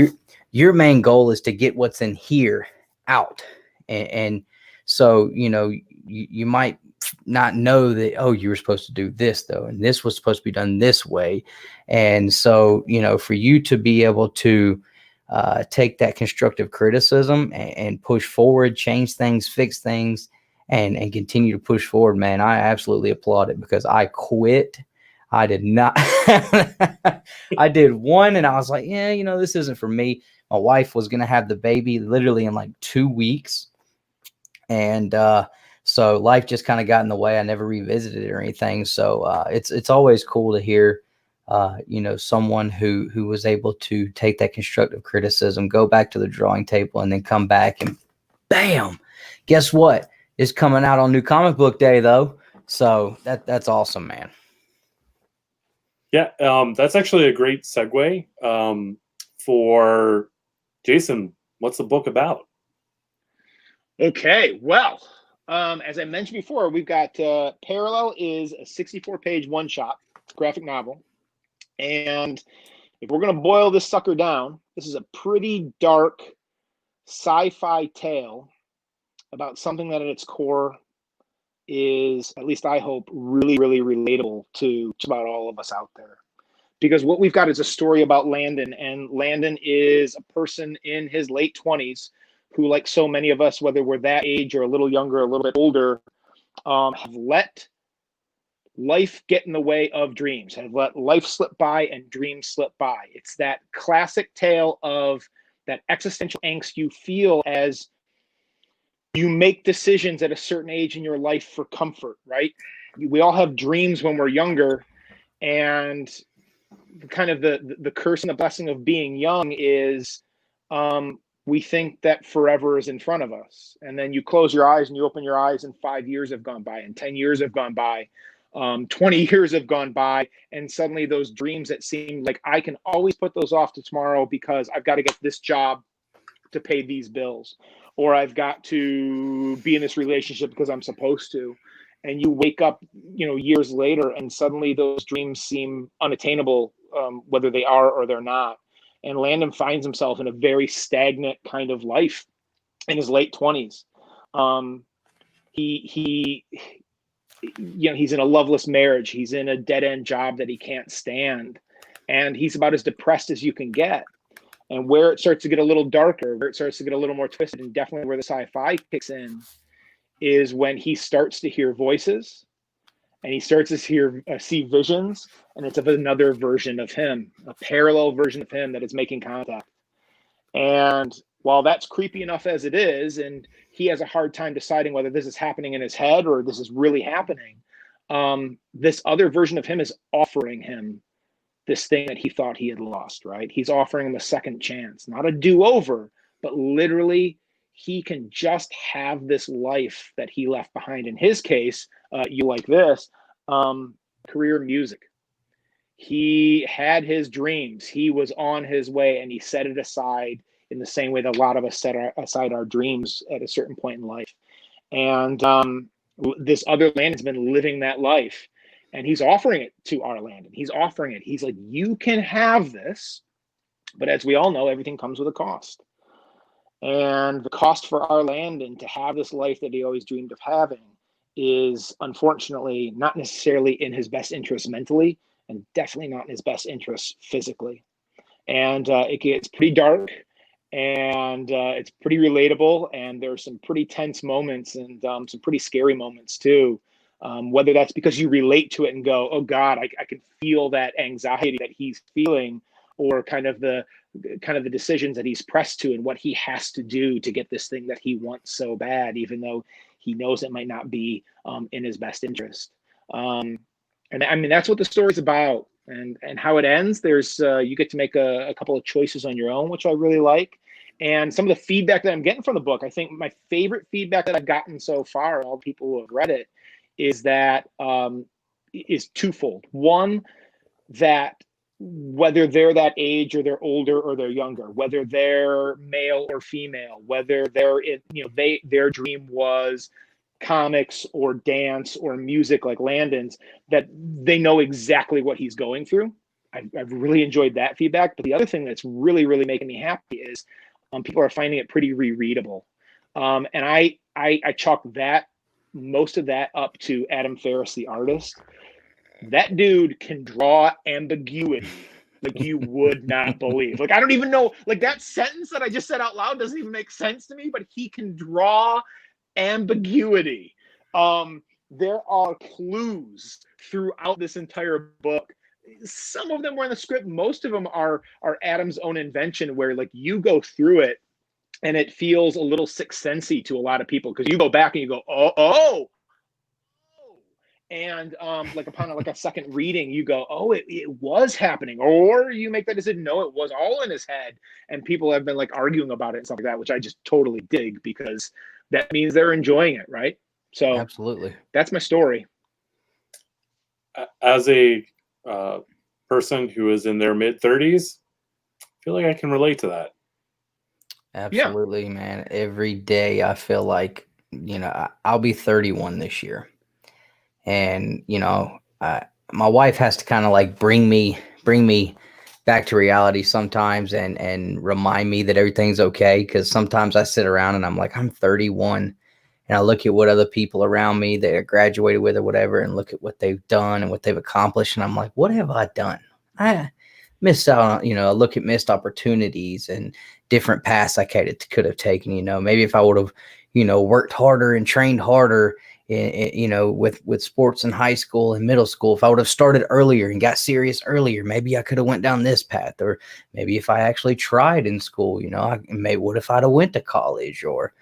your main goal is to get what's in here out. And so, you know, you might not know that, oh, you were supposed to do this though, and this was supposed to be done this way. And so, you know, for you to be able to take that constructive criticism and push forward, change things, fix things, and continue to push forward, man, I absolutely applaud it, because I quit. I did not. I did one and I was like, yeah, you know, this isn't for me. My wife was going to have the baby literally in like 2 weeks. And so life just kind of got in the way. I never revisited it or anything. So it's always cool to hear, you know, someone who was able to take that constructive criticism, go back to the drawing table, and then come back and bam, guess what? It's coming out on New Comic Book Day though. So that's awesome, man. Yeah, that's actually a great segue for Jason. What's the book about? Okay, well, as I mentioned before, we've got Parallel is a 64-page one-shot graphic novel. And if we're going to boil this sucker down, this is a pretty dark sci-fi tale about something that at its core is, at least I hope, really, really relatable to just about all of us out there. Because what we've got is a story about Landon, and Landon is a person in his late 20s who, like so many of us, whether we're that age or a little younger, a little bit older, have let life get in the way of dreams, have let life slip by and dreams slip by. It's that classic tale of that existential angst you feel as you make decisions at a certain age in your life for comfort, right? We all have dreams when we're younger, and kind of the curse and the blessing of being young is we think that forever is in front of us. And then you close your eyes and you open your eyes and 5 years have gone by and 10 years have gone by. 20 years have gone by, and suddenly those dreams that seem like I can always put those off to tomorrow because I've got to get this job to pay these bills, or I've got to be in this relationship because I'm supposed to. And you wake up, you know, years later, and suddenly those dreams seem unattainable, whether they are or they're not. And Landon finds himself in a very stagnant kind of life in his late 20s. He you know, he's in a loveless marriage. He's in a dead-end job that he can't stand. And he's about as depressed as you can get. And where it starts to get a little darker, where it starts to get a little more twisted, and definitely where the sci-fi kicks in, is when he starts to hear voices and he starts to see visions, and it's of another version of him, a parallel version of him that is making contact. And while that's creepy enough as it is, and he has a hard time deciding whether this is happening in his head or this is really happening, this other version of him is offering him this thing that he thought he had lost, right? He's offering him a second chance, not a do-over, but literally he can just have this life that he left behind. In his case, you like this, career in music, He had his dreams. He was on his way, and he set it aside in the same way that a lot of us set aside our dreams at a certain point in life. And this other land has been living that life, and he's offering it to our land. And he's offering it. He's like, you can have this, but as we all know, everything comes with a cost. And the cost for our land and to have this life that he always dreamed of having is unfortunately not necessarily in his best interest mentally, and definitely not in his best interest physically. And it gets pretty dark, and it's pretty relatable, and there's some pretty tense moments and some pretty scary moments too. Whether that's because you relate to it and go, oh God, I can feel that anxiety that he's feeling, or kind of the decisions that he's pressed to and what he has to do to get this thing that he wants so bad, even though he knows it might not be in his best interest. And I mean, that's what the story's about. And how it ends, there's you get to make a couple of choices on your own, which I really like. And some of the feedback that I'm getting from the book, I think my favorite feedback that I've gotten so far, all the people who have read it, is that is twofold. One, that whether they're that age or they're older or they're younger, whether they're male or female, whether they're their dream was comics or dance or music like Landon's, that they know exactly what he's going through. I've really enjoyed that feedback. But the other thing that's really, really making me happy is people are finding it pretty rereadable. And I chalk that, most of that, up to Adam Ferris, the artist. That dude can draw ambiguity like you would not believe. Like, I don't even know, like that sentence that I just said out loud doesn't even make sense to me, but he can draw ambiguity. There are clues throughout this entire book. Some of them were in the script. Most of them are Adam's own invention, where like you go through it and it feels a little Sixth Sense-y to a lot of people, because you go back and you go, oh. And like upon like a second reading, you go, oh, it was happening. Or you make that decision, no, it was all in his head. And people have been like arguing about it and stuff like that, which I just totally dig, because that means they're enjoying it, right? So Absolutely. That's my story. As a person who is in their mid-30s, I feel like I can relate to that. Absolutely, man. Every day I feel like, I'll be 31 this year. And, my wife has to kind of like bring me back to reality sometimes and remind me that everything's okay. Because sometimes I sit around and I'm like, I'm 31. And I look at what other people around me that are graduated with or whatever, and look at what they've done and what they've accomplished. And I'm like, what have I done? I missed out on, I look at missed opportunities and different paths I could have taken. Maybe if I would have, worked harder and trained harder, with sports in high school and middle school, if I would have started earlier and got serious earlier, maybe I could have went down this path. Or maybe if I actually tried in school, what if I'd have went to college? Or,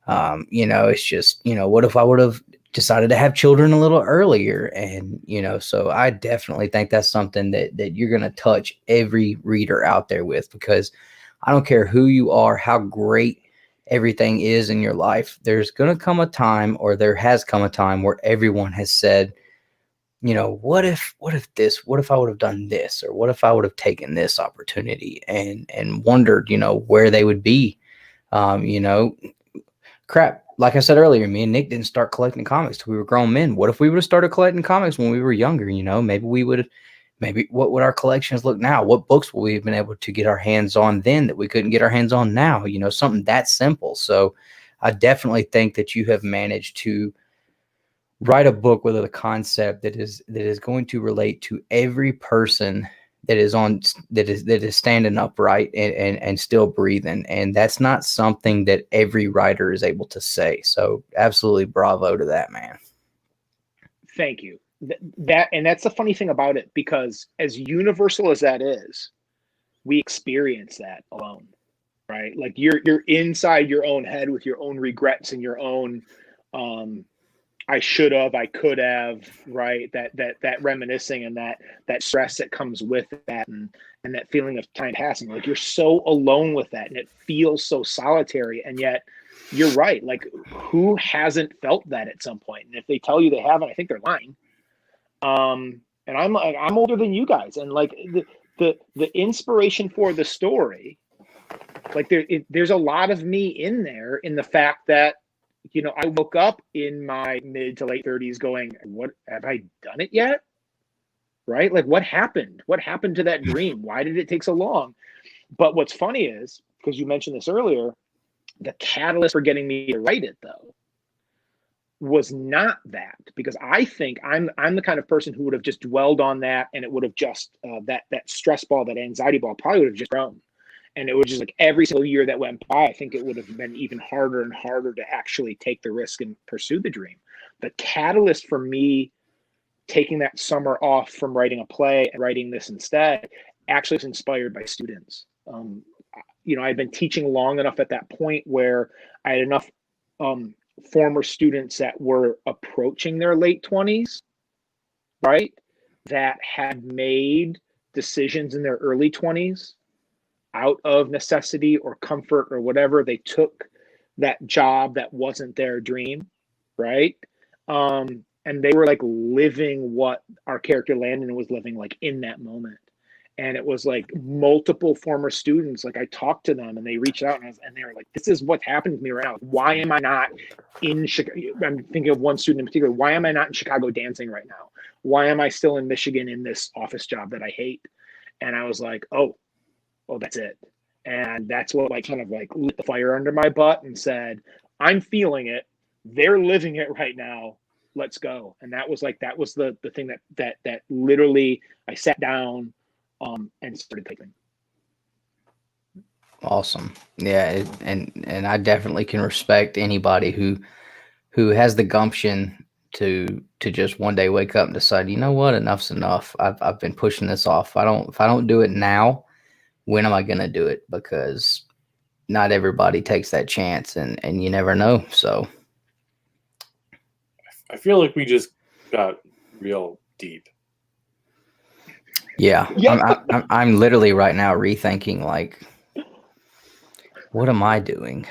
it's just, what if I would have decided to have children a little earlier? And, so I definitely think that's something that you're going to touch every reader out there with, because I don't care who you are, how great everything is in your life. There's going to come a time, or there has come a time, where everyone has said, what if I would have done this, or what if I would have taken this opportunity, and wondered, where they would be. Crap. Like I said earlier, me and Nick didn't start collecting comics till we were grown men. What if we would have started collecting comics when we were younger? Maybe what would our collections look now? What books would we have been able to get our hands on then that we couldn't get our hands on now? Something that simple. So I definitely think that you have managed to write a book with a concept that is going to relate to every person that is standing upright and still breathing. And that's not something that every writer is able to say. So absolutely bravo to that, man. Thank you. That's the funny thing about it, because as universal as that is, we experience that alone, right? Like you're inside your own head with your own regrets and your own I should have, I could have, right? That reminiscing and that stress that comes with that, and that feeling of time passing. Like you're so alone with that, and it feels so solitary. And yet you're right. Like, who hasn't felt that at some point? And if they tell you they haven't, I think they're lying. And and I'm older than you guys, and like the inspiration for the story, like there's a lot of me in there, in the fact that, you know, I woke up in my mid to late 30s going, what, have I done it yet? Right? Like, what happened? What happened to that dream? Why did it take so long? But what's funny is, because you mentioned this earlier, the catalyst for getting me to write it, though, was not that, because I think I'm the kind of person who would have just dwelled on that, and it would have just that stress ball, that anxiety ball, probably would have just grown, and it would just, like, every single year that went by, I think it would have been even harder and harder to actually take the risk and pursue the dream. The catalyst for me taking that summer off from writing a play and writing this instead actually was inspired by students. You know, I'd been teaching long enough at that point where I had enough former students that were approaching their late 20s, right, that had made decisions in their early 20s out of necessity or comfort or whatever. They took that job that wasn't their dream, right? And they were like living what our character Landon was living, like, in that moment. And it was like multiple former students, like, I talked to them and they reached out and they were like, this is what's happened to me right now. Why am I not in Chicago? I'm thinking of one student in particular. Why am I not in Chicago dancing right now? Why am I still in Michigan in this office job that I hate? And I was like, oh, that's it. And that's what, like, kind of like lit the fire under my butt and said, I'm feeling it. They're living it right now. Let's go. And that was the thing that literally I sat down and started typing. Awesome. Yeah, and I definitely can respect anybody who has the gumption to just one day wake up and decide, you know what, enough's enough. I've been pushing this off. If I don't do it now, when am I going to do it? Because not everybody takes that chance, and you never know. So I feel like we just got real deep. yeah. I'm literally right now rethinking, like, what am I doing?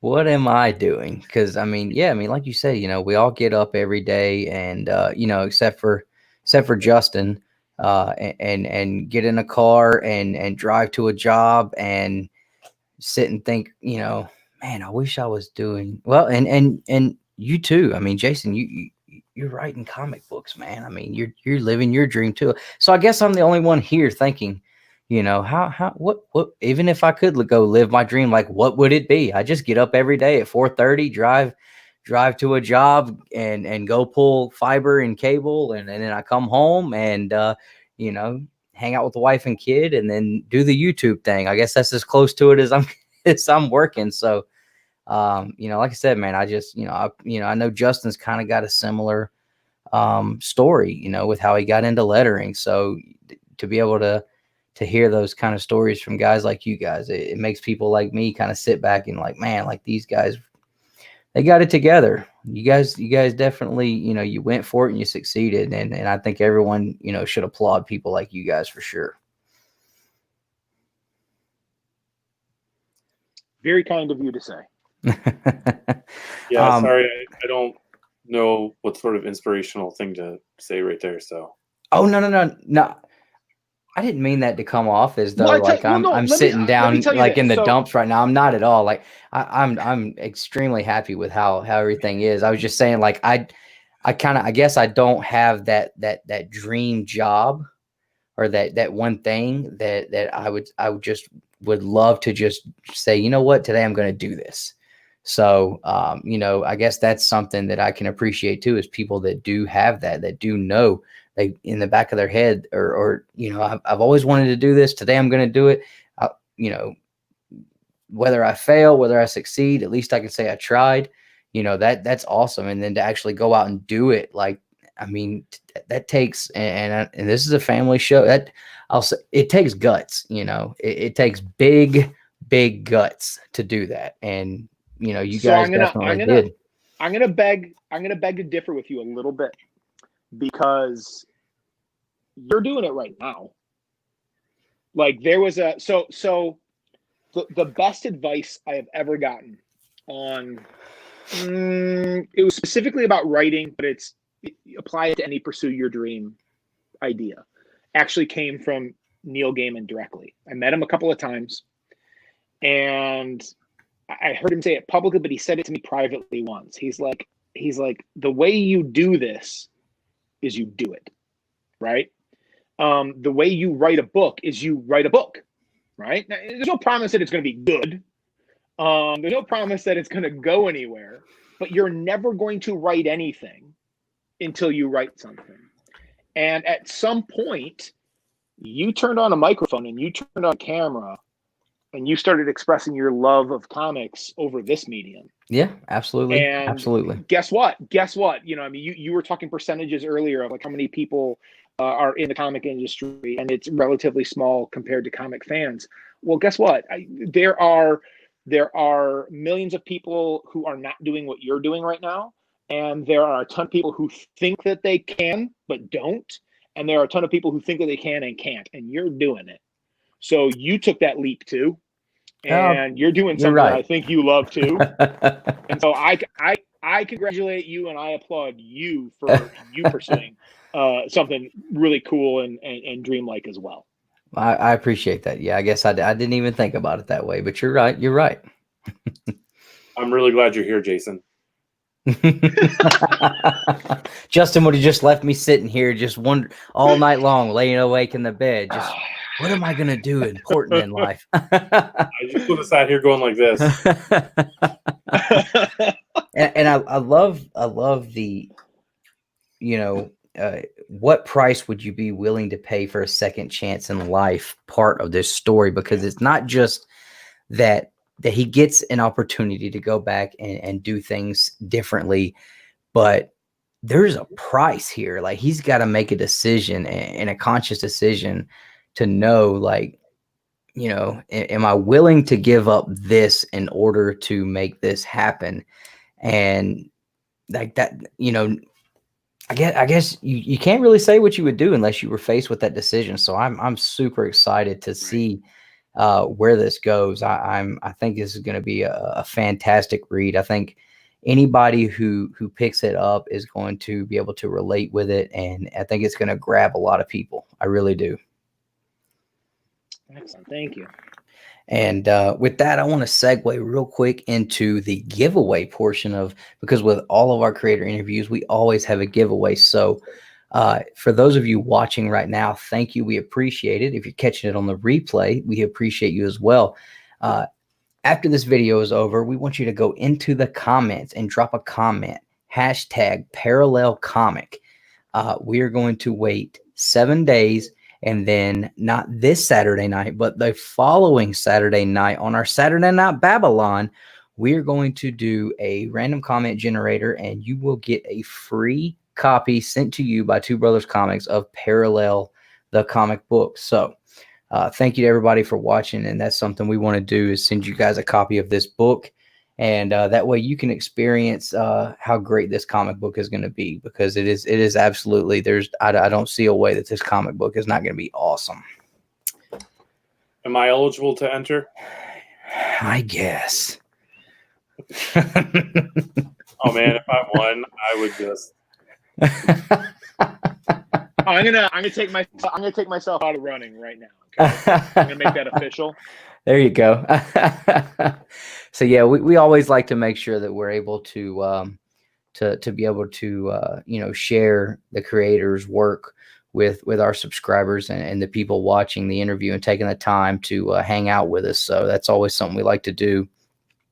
What am I doing? Because I mean, like you say, you know, we all get up every day, and you know, except for Justin, and get in a car and drive to a job and sit and think, you know, man, I wish I was doing well. And you too. I mean, Jason, you're writing comic books, man. I mean, you're living your dream too. So I guess I'm the only one here thinking, you know, what, even if I could go live my dream, like, what would it be? I just get up every day at 4:30, drive to a job and go pull fiber and cable. And then I come home and, you know, hang out with the wife and kid, and then do the YouTube thing. I guess that's as close to it as I'm working. So, you know, like I said, man, I just, I know Justin's kind of got a similar story, you know, with how he got into lettering. So to be able to hear those kind of stories from guys like you guys, it makes people like me kind of sit back and like, man, like, these guys, they got it together. You guys definitely, you know, you went for it and you succeeded. And I think everyone, you know, should applaud people like you guys for sure. Very kind of you to say. Yeah, sorry, I don't know what sort of inspirational thing to say right there. So. Oh, no. I didn't mean that to come off as though I'm sitting down like in the dumps right now. I'm not at all. Like, I'm extremely happy with how everything is. I was just saying, like, I guess I don't have that dream job, or that one thing that I would love to just say, you know what, today I'm going to do this. So, you know, I guess that's something that I can appreciate too, is people that do have that do know, they in the back of their head, or you know, I've always wanted to do this. Today I'm going to do it. You know, whether I fail, whether I succeed, at least I can say I tried. You know, that's awesome. And then to actually go out and do it, like, I mean, that takes, and this is a family show, that I'll say it takes guts. You know, it takes big guts to do that. And you know, you guys definitely did. I'm gonna beg to differ with you a little bit, because you're doing it right now. Like, there was the best advice I have ever gotten on, it was specifically about writing, but it's apply it to any pursue your dream idea, actually came from Neil Gaiman directly. I met him a couple of times, and I heard him say it publicly, but he said it to me privately once. He's like, the way you do this is you do it, right? The way you write a book is you write a book, right? Now, there's no promise that it's going to be good. There's no promise that it's going to go anywhere, but you're never going to write anything until you write something. And at some point, you turned on a microphone and you turned on camera and you started expressing your love of comics over this medium. Yeah, absolutely. And absolutely. Guess what? You know, I mean, you were talking percentages earlier of like how many people are in the comic industry, and it's relatively small compared to comic fans. Well, guess what? There are millions of people who are not doing what you're doing right now. And there are a ton of people who think that they can, but don't. And there are a ton of people who think that they can and can't, and you're doing it. So you took that leap too, and you're doing something right. I think you love too. And so I congratulate you and I applaud you for you pursuing something really cool and dreamlike as well. I appreciate that. Yeah, I guess I didn't even think about it that way, but you're right. You're right. I'm really glad you're here, Jason. Justin would have just left me sitting here, just all night long, laying awake in the bed. Just, what am I going to do important in life? I just would have sat here going like this. and I love the, you know, what price would you be willing to pay for a second chance in life part of this story? Because it's not just that he gets an opportunity to go back and do things differently, but there's a price here. Like, he's got to make a decision and a conscious decision to know, like, you know, am I willing to give up this in order to make this happen? And like that, you know, I guess you can't really say what you would do unless you were faced with that decision. So I'm super excited to see where this goes. I think this is going to be a fantastic read. I think anybody who picks it up is going to be able to relate with it, and I think it's going to grab a lot of people. I really do. Excellent. Thank you. And with that, I want to segue real quick into the giveaway portion of, because with all of our creator interviews, we always have a giveaway. So for those of you watching right now, thank you. We appreciate it. If you're catching it on the replay, we appreciate you as well. After this video is over, we want you to go into the comments and drop a comment, #parallelcomic. We are going to wait 7 days. And then not this Saturday night, but the following Saturday night on our Saturday Night Babble-on, we're going to do a random comment generator, and you will get a free copy sent to you by Two Brothers Comics of Parallel, the comic book. So thank you to everybody for watching. And that's something we want to do, is send you guys a copy of this book. And that way you can experience how great this comic book is going to be, because it is absolutely, I don't see a way that this comic book is not going to be awesome. Am I eligible to enter? I guess. Oh man, if I won, I would just. I'm gonna take myself out of running right now. Okay? I'm gonna make that official. There you go. So yeah, we always like to make sure that we're able to be able to you know, share the creators' work with our subscribers and the people watching the interview and taking the time to hang out with us. So that's always something we like to do,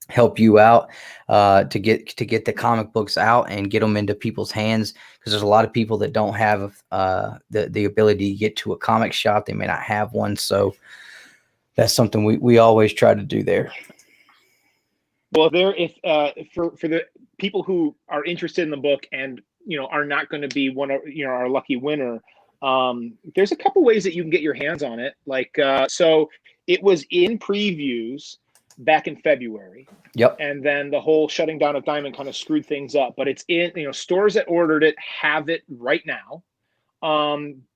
help you out to get the comic books out and get them into people's hands, because there's a lot of people that don't have the ability to get to a comic shop. They may not have one, so that's something we always try to do there. Well, for the people who are interested in the book and, you know, are not going to be one of, you know, our lucky winner, there's a couple ways that you can get your hands on it. Like, so it was in previews back in February. Yep. And then the whole shutting down of Diamond kind of screwed things up. But it's in, you know, stores that ordered it have it right now.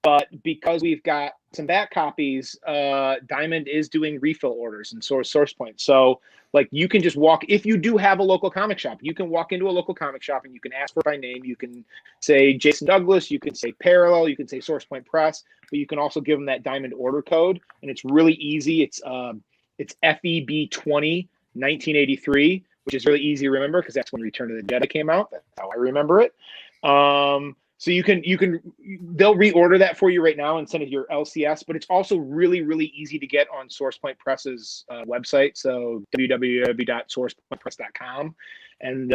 But because we've got and back copies, Diamond is doing refill orders and source points. So like you can just walk, if you do have a local comic shop, you can walk into a local comic shop and you can ask for by name. You can say Jason Douglas, you can say Parallel, you can say Source Point Press, but you can also give them that Diamond order code, and it's really easy. It's FEB 20 1983, which is really easy to remember because that's when Return of the Jedi came out. That's how I remember it. So they'll reorder that for you right now and send it to your LCS, but it's also really, really easy to get on SourcePoint Press's website. So www.sourcepointpress.com. And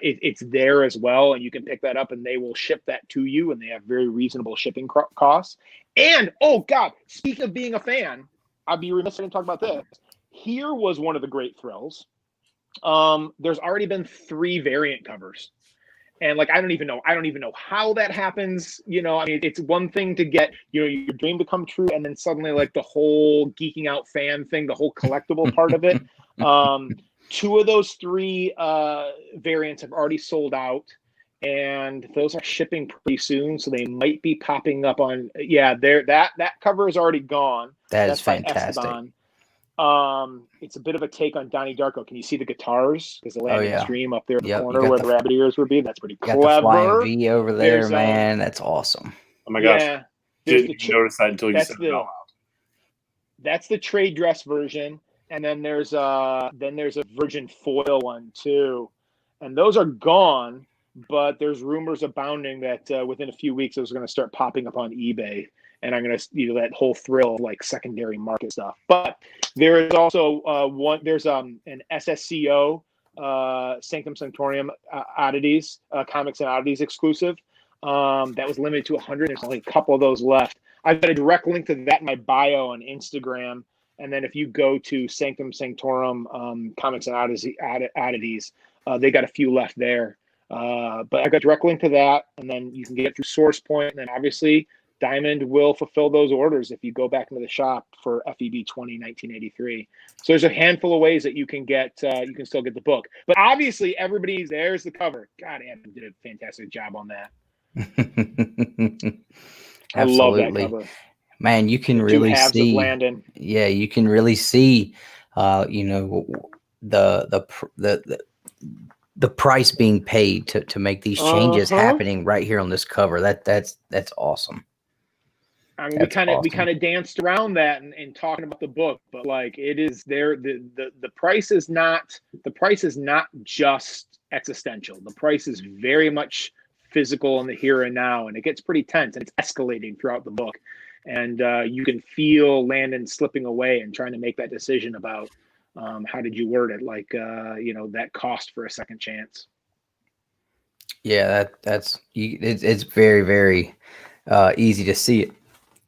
it's there as well. And you can pick that up and they will ship that to you. And they have very reasonable shipping costs. And, oh God, speaking of being a fan, I'd be remiss if I didn't talk about this. Here was one of the great thrills. There's already been 3 variant covers. And like, I don't even know how that happens. You know, I mean, it's one thing to get, your dream to come true. And then suddenly like the whole geeking out fan thing, the whole collectible part of it. 2 of those 3 variants have already sold out, and those are shipping pretty soon. So they might be popping up on, that cover is already gone. That's fantastic. It's a bit of a take on Donnie Darko. Can you see the guitars? Because the landing stream up there in the corner where the rabbit ears would be. That's pretty clever. Got the flying V over there, man. That's awesome. Oh my gosh! Yeah, didn't notice that until you said it out loud. That's the trade dress version, and then there's a virgin foil one too, and those are gone. But there's rumors abounding that within a few weeks, it was going to start popping up on eBay. And I'm going to, that whole thrill of like secondary market stuff. But there is also there's an SSCO, Sanctum Sanctorum Oddities, Comics and Oddities exclusive. That was limited to 100. There's only a couple of those left. I've got a direct link to that in my bio on Instagram. And then if you go to Sanctum Sanctorum Comics and Oddities, they got a few left there. But I got a direct link to that. And then you can get it through SourcePoint. And then obviously, Diamond will fulfill those orders if you go back into the shop for FEB 20 1983. So there's a handful of ways that you can still get the book. But obviously, there's the cover. God, Adam did a fantastic job on that. I love that cover. Man, you can really see. Yeah, you can really see. The price being paid to make these changes happening right here on this cover. That's awesome. I mean, we kind of danced around that and talking about the book, but like it is there. The price is not just existential. The price is very much physical in the here and now, and it gets pretty tense and it's escalating throughout the book. And you can feel Landon slipping away and trying to make that decision about how did you word it, like that cost for a second chance. Yeah, it's very, very easy to see it.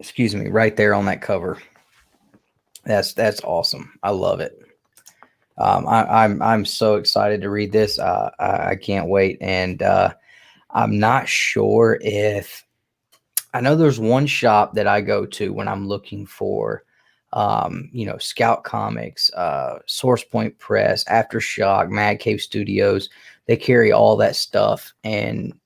Excuse me, right there on that cover. That's awesome. I love it. I'm so excited to read this. I can't wait. And I'm not sure if I know there's one shop that I go to when I'm looking for Scout Comics, SourcePoint Press, Aftershock, Mad Cave Studios. They carry all that stuff, and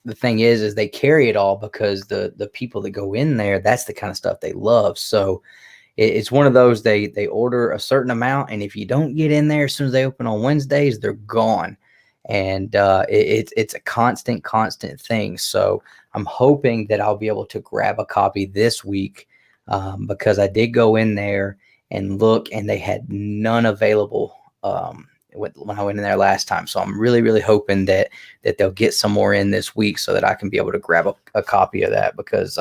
the thing is they carry it all because the people that go in there, that's the kind of stuff they love. So it's one of those, they order a certain amount, and if you don't get in there as soon as they open on Wednesdays, they're gone. And it's a constant thing. So I'm hoping that I'll be able to grab a copy this week, because I did go in there and look, and they had none available when I went in there last time. So I'm really, really hoping that they'll get some more in this week so that I can be able to grab a copy of that, because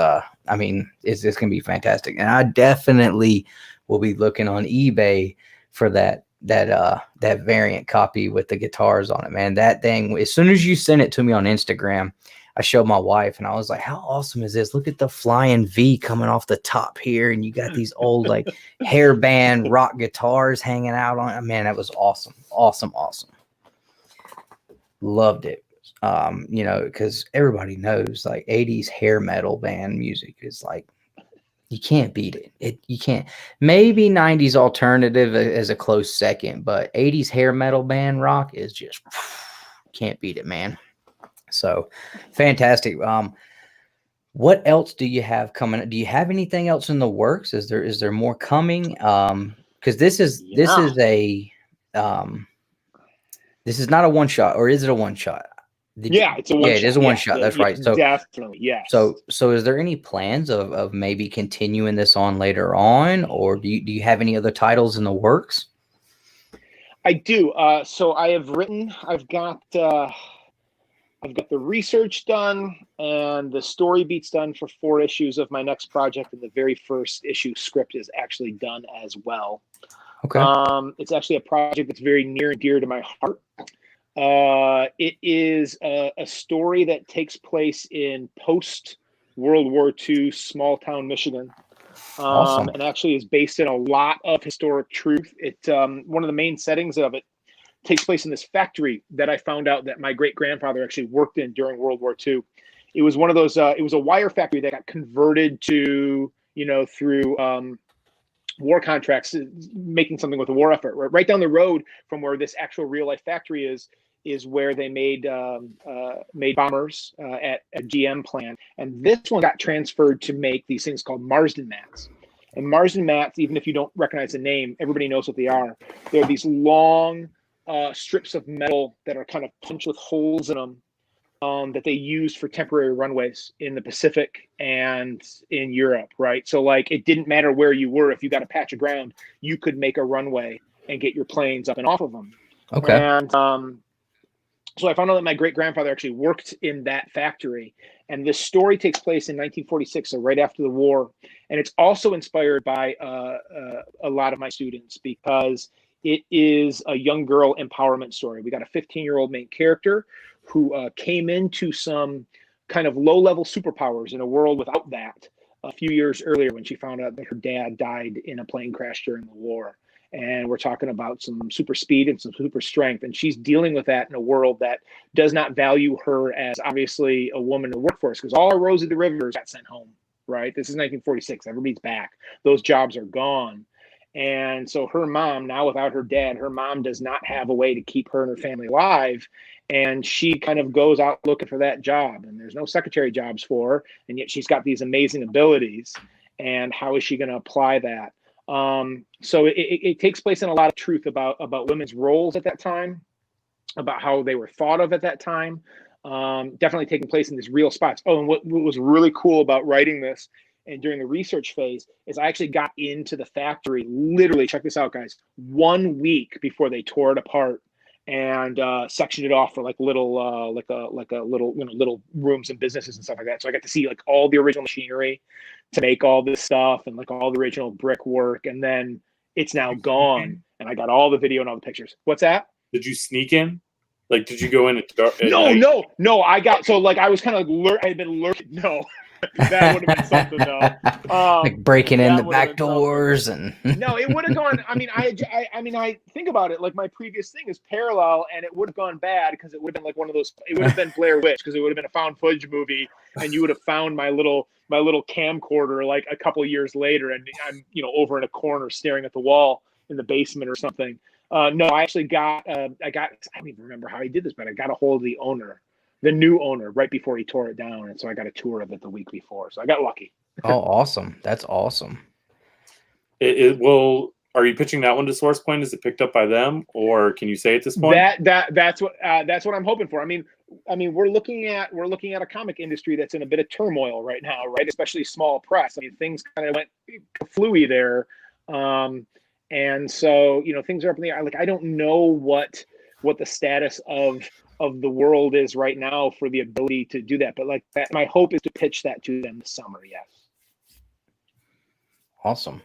it's going to be fantastic. And I definitely will be looking on eBay for that variant copy with the guitars on it, man. That thing, as soon as you sent it to me on Instagram, I showed my wife and I was like, how awesome is this? Look at the flying V coming off the top here. And you got these old like hairband rock guitars hanging out on it. Man, that was awesome. Awesome. Loved it. Because everybody knows like 80s hair metal band music is like, you can't beat it. You can't. Maybe 90s alternative as a close second, but 80s hair metal band rock is just can't beat it, man. So fantastic. What else do you have coming? Do you have anything else in the works? Is there more coming? Because this is this is not a one shot, or is it a one shot? It's a one shot. It is a one shot. That's right. So definitely, yes. So is there any plans of maybe continuing this on later on, or do you have any other titles in the works? I do. So I have written. I've got the research done and the story beats done for 4 issues of my next project, and the very first issue script is actually done as well. Okay. It's actually a project that's very near and dear to my heart. It is a story that takes place in post-World War II small town Michigan. Awesome. And actually is based in a lot of historic truth. One of the main settings of it takes place in this factory that I found out that my great-grandfather actually worked in during World War II. It was one of those, it was a wire factory that got converted to, through war contracts, making something with a war effort. Right down the road from where this actual real-life factory is where they made bombers at a GM plant. And this one got transferred to make these things called Marsden mats. And Marsden mats, even if you don't recognize the name, everybody knows what they are. They're these long strips of metal that are kind of punched with holes in them that they use for temporary runways in the Pacific and in Europe, right? So like it didn't matter where you were. If you got a patch of ground, you could make a runway and get your planes up and off of them. Okay. And so I found out that my great-grandfather actually worked in that factory. And this story takes place in 1946, so right after the war. And it's also inspired by a lot of my students because it is a young girl empowerment story. We got a 15-year-old main character who came into some kind of low-level superpowers in a world without that a few years earlier when she found out that her dad died in a plane crash during the war. And we're talking about some super speed and some super strength. And she's dealing with that in a world that does not value her as obviously a woman in the workforce, because all our Rosie the Rivers got sent home, right? This is 1946. Everybody's back. Those jobs are gone. And so her mom, now without her dad, her mom does not have a way to keep her and her family alive. And she kind of goes out looking for that job. And there's no secretary jobs for her. And yet she's got these amazing abilities. And how is she going to apply that? So it takes place in a lot of truth about women's roles at that time, about how they were thought of at that time. Definitely taking place in these real spots. Oh, and what was really cool about writing this and during the research phase is I actually got into the factory, literally, check this out, guys, 1 week before they tore it apart and sectioned it off for like little little rooms and businesses and stuff like that. So I got to see like all the original machinery to make all this stuff and like all the original brickwork, and then it's now gone. And I got all the video and all the pictures. What's that? Did you sneak in? Like, did you go in at dark? No. I got, so like I was kind of I had been lurking. No. That would have been something though. Like breaking in the back doors and no, it would have gone. I mean, I think about it. Like my previous thing is parallel, and it would have gone bad because it would have been like one of those. It would have been Blair Witch because it would have been a found footage movie, and you would have found my little camcorder like a couple of years later, and I'm over in a corner staring at the wall in the basement or something. No, I actually got. I don't even remember how I did this, but I got a hold of the owner. The new owner right before he tore it down. And so I got a tour of it the week before. So I got lucky. Oh, awesome. That's awesome. Are you pitching that one to Source Point? Is it picked up by them, or can you say at this point? That's what I'm hoping for. I mean, we're looking at a comic industry that's in a bit of turmoil right now, right? Especially small press. I mean, things kind of went fluey there. And so, things are up in the air. Like, I don't know what the status of the world is right now for the ability to do that. But like that, my hope is to pitch that to them this summer. Yes. Awesome.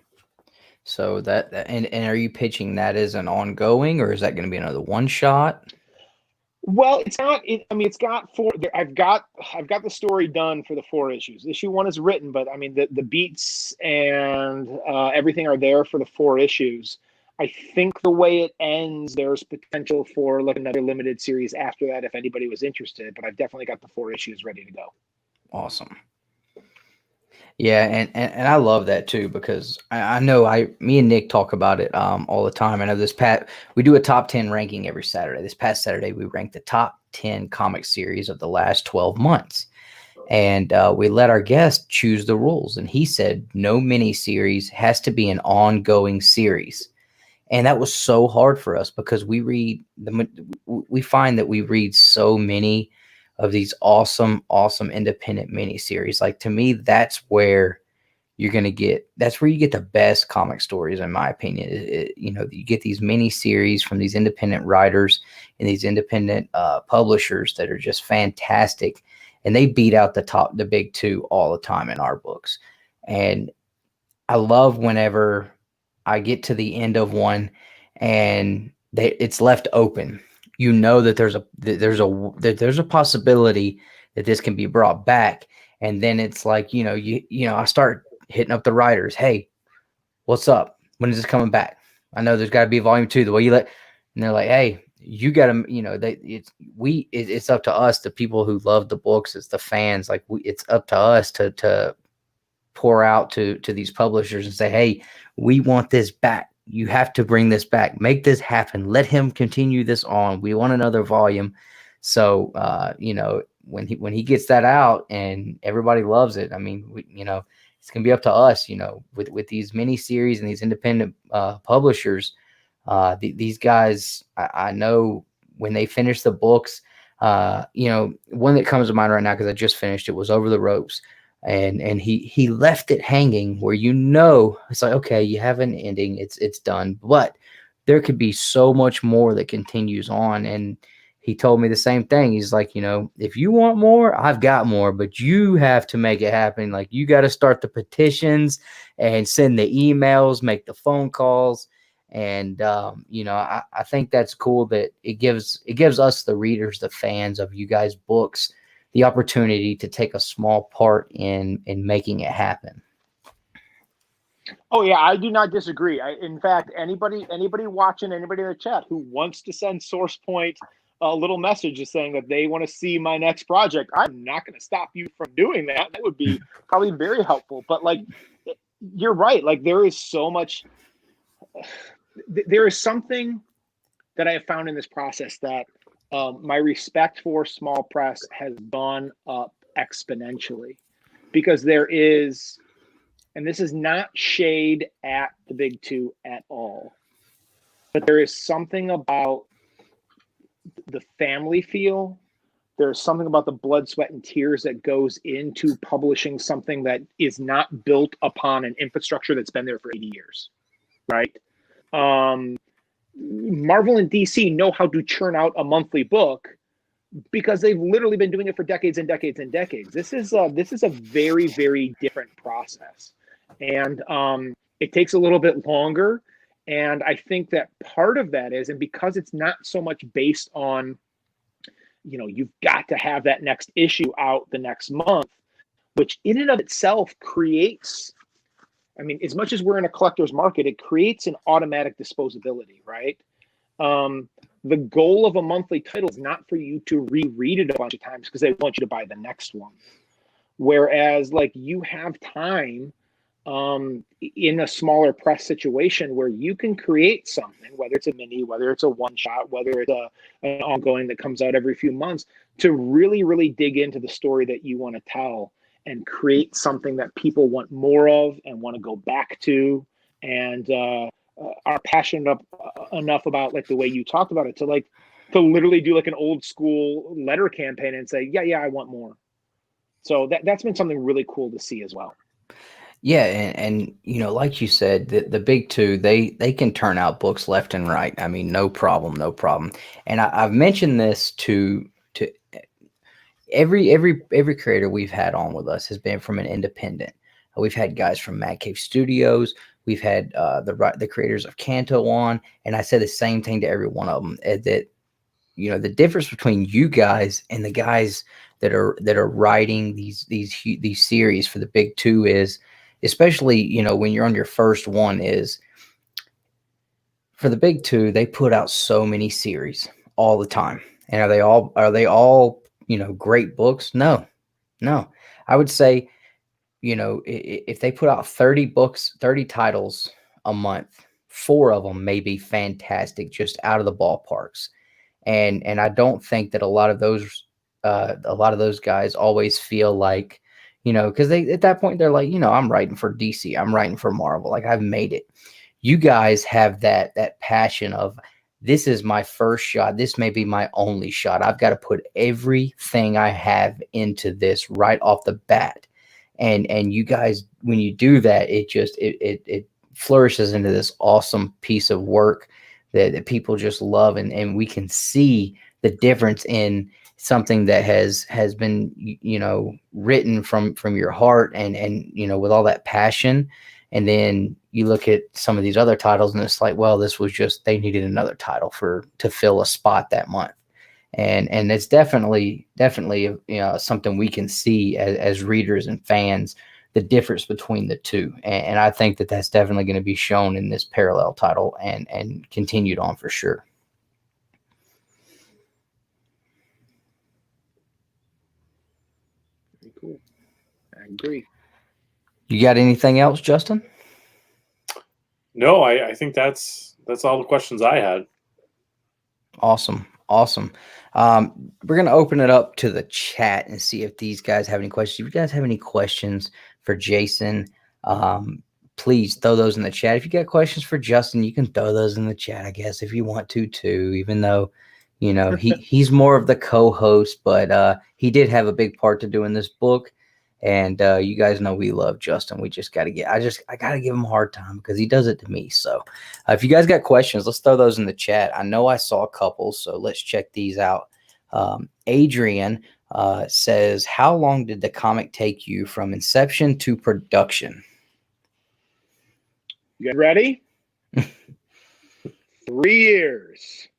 So and are you pitching that as an ongoing, or is that going to be another one shot? Well, it's not. It's got 4. I've got the story done for the 4 issues. Issue 1 is written, but I mean the beats and everything are there for the 4 issues. I think the way it ends, there's potential for like another limited series after that if anybody was interested. But I've definitely got the 4 issues ready to go. Awesome. Yeah, and I love that too, because I know me and Nick talk about it all the time. I know we do a top 10 ranking every Saturday. This past Saturday we ranked the top 10 comic series of the last 12 months. And we let our guest choose the rules. And he said, no miniseries, has to be an ongoing series. And that was so hard for us because we find that we read so many of these awesome independent miniseries. Like, to me, that's where you get the best comic stories, in my opinion. You get these mini series from these independent writers and these independent publishers that are just fantastic, and they beat out the big two all the time in our books. And I love whenever I get to the end of one and it's left open. You know that there's a possibility that this can be brought back, and then it's like, I start hitting up the writers. Hey, what's up? When is this coming back? I know there's got to be volume 2. The way and they're like, hey, you got to, it's up to us, the people who love the books, it's the fans. Like, it's up to us to pour out to these publishers and say, hey, we want this back. You have to bring this back. Make this happen. Let him continue this on. We want another volume. So, when he gets that out and everybody loves it, I mean, it's going to be up to us, with these mini series and these independent publishers. These guys, I know when they finish the books, one that comes to mind right now, because I just finished it, was Over the Ropes. And he left it hanging where, it's like, okay, you have an ending, it's done, but there could be so much more that continues on. And he told me the same thing. He's like, if you want more, I've got more, but you have to make it happen. Like, you got to start the petitions and send the emails, make the phone calls. And, I think that's cool that it gives us, the readers, the fans of you guys' books, the opportunity to take a small part in making it happen. Oh yeah, I do not disagree. In fact, anybody watching, anybody in the chat who wants to send SourcePoint a little message is saying that they want to see my next project, I'm not going to stop you from doing that. That would be probably very helpful. But like, you're right. Like, there is so much. There is something that I have found in this process that my respect for small press has gone up exponentially, because there is, and this is not shade at the big two at all, but there is something about the family feel. There's something about the blood, sweat, and tears that goes into publishing something that is not built upon an infrastructure that's been there for 80 years, right? Marvel and DC know how to churn out a monthly book because they've literally been doing it for decades and decades and decades. This is a very, very different process, and it takes a little bit longer. And I think that part of that is, and because it's not so much based on, you've got to have that next issue out the next month, which in and of itself creates, I mean, as much as we're in a collector's market, it creates an automatic disposability, right? The goal of a monthly title is not for you to reread it a bunch of times because they want you to buy the next one. Whereas, like, you have time in a smaller press situation where you can create something, whether it's a mini, whether it's a one shot, whether it's an ongoing that comes out every few months, to really, really dig into the story that you want to tell and create something that people want more of and want to go back to, and are passionate enough about, like, the way you talked about it, to literally do like an old school letter campaign and say, yeah, I want more. So that's been something really cool to see as well. Yeah, and like you said, the big two, they can turn out books left and right. I mean, no problem. And I've mentioned this to every creator we've had on with us has been from an independent. We've had guys from Mad Cave Studios. We've had the creators of Kanto on, and I said the same thing to every one of them, that the difference between you guys and the guys that are writing these series for the big two is, especially when you're on your first one, is for the big two, they put out so many series all the time. And are they all great books? No. I would say, if they put out 30 books, 30 titles a month, 4 of them may be fantastic, just out of the ballparks. And I don't think that a lot of those a lot of those guys always feel like, you know, because they at that point they're like, you know, I'm writing for DC, I'm writing for Marvel, like I've made it. You guys have that passion of, this is my first shot, this may be my only shot, I've got to put everything I have into this right off the bat. And you guys, when you do that, it flourishes into this awesome piece of work that people just love, and we can see the difference in something that has been, you know, written from your heart, and you know, with all that passion. And then you look at some of these other titles and it's like, well, this was just, they needed another title to fill a spot that month. And it's definitely, you know, something we can see as readers and fans, the difference between the two. And I think that that's definitely going to be shown in this parallel title and continued on for sure. Very cool. I agree. You got anything else, Justin? No, I think that's all the questions I had. Awesome. We're going to open it up to the chat and see if these guys have any questions. If you guys have any questions for Jason, please throw those in the chat. If you got questions for Justin, you can throw those in the chat, I guess, if you want to too, even though, you know, he's more of the co-host, but he did have a big part to do in this book. And you guys know we love Justin. We just got to I got to give him a hard time because he does it to me. So if you guys got questions, let's throw those in the chat. I know I saw a couple, so let's check these out. Adrian says, how long did the comic take you from inception to production? You guys ready? 3 years.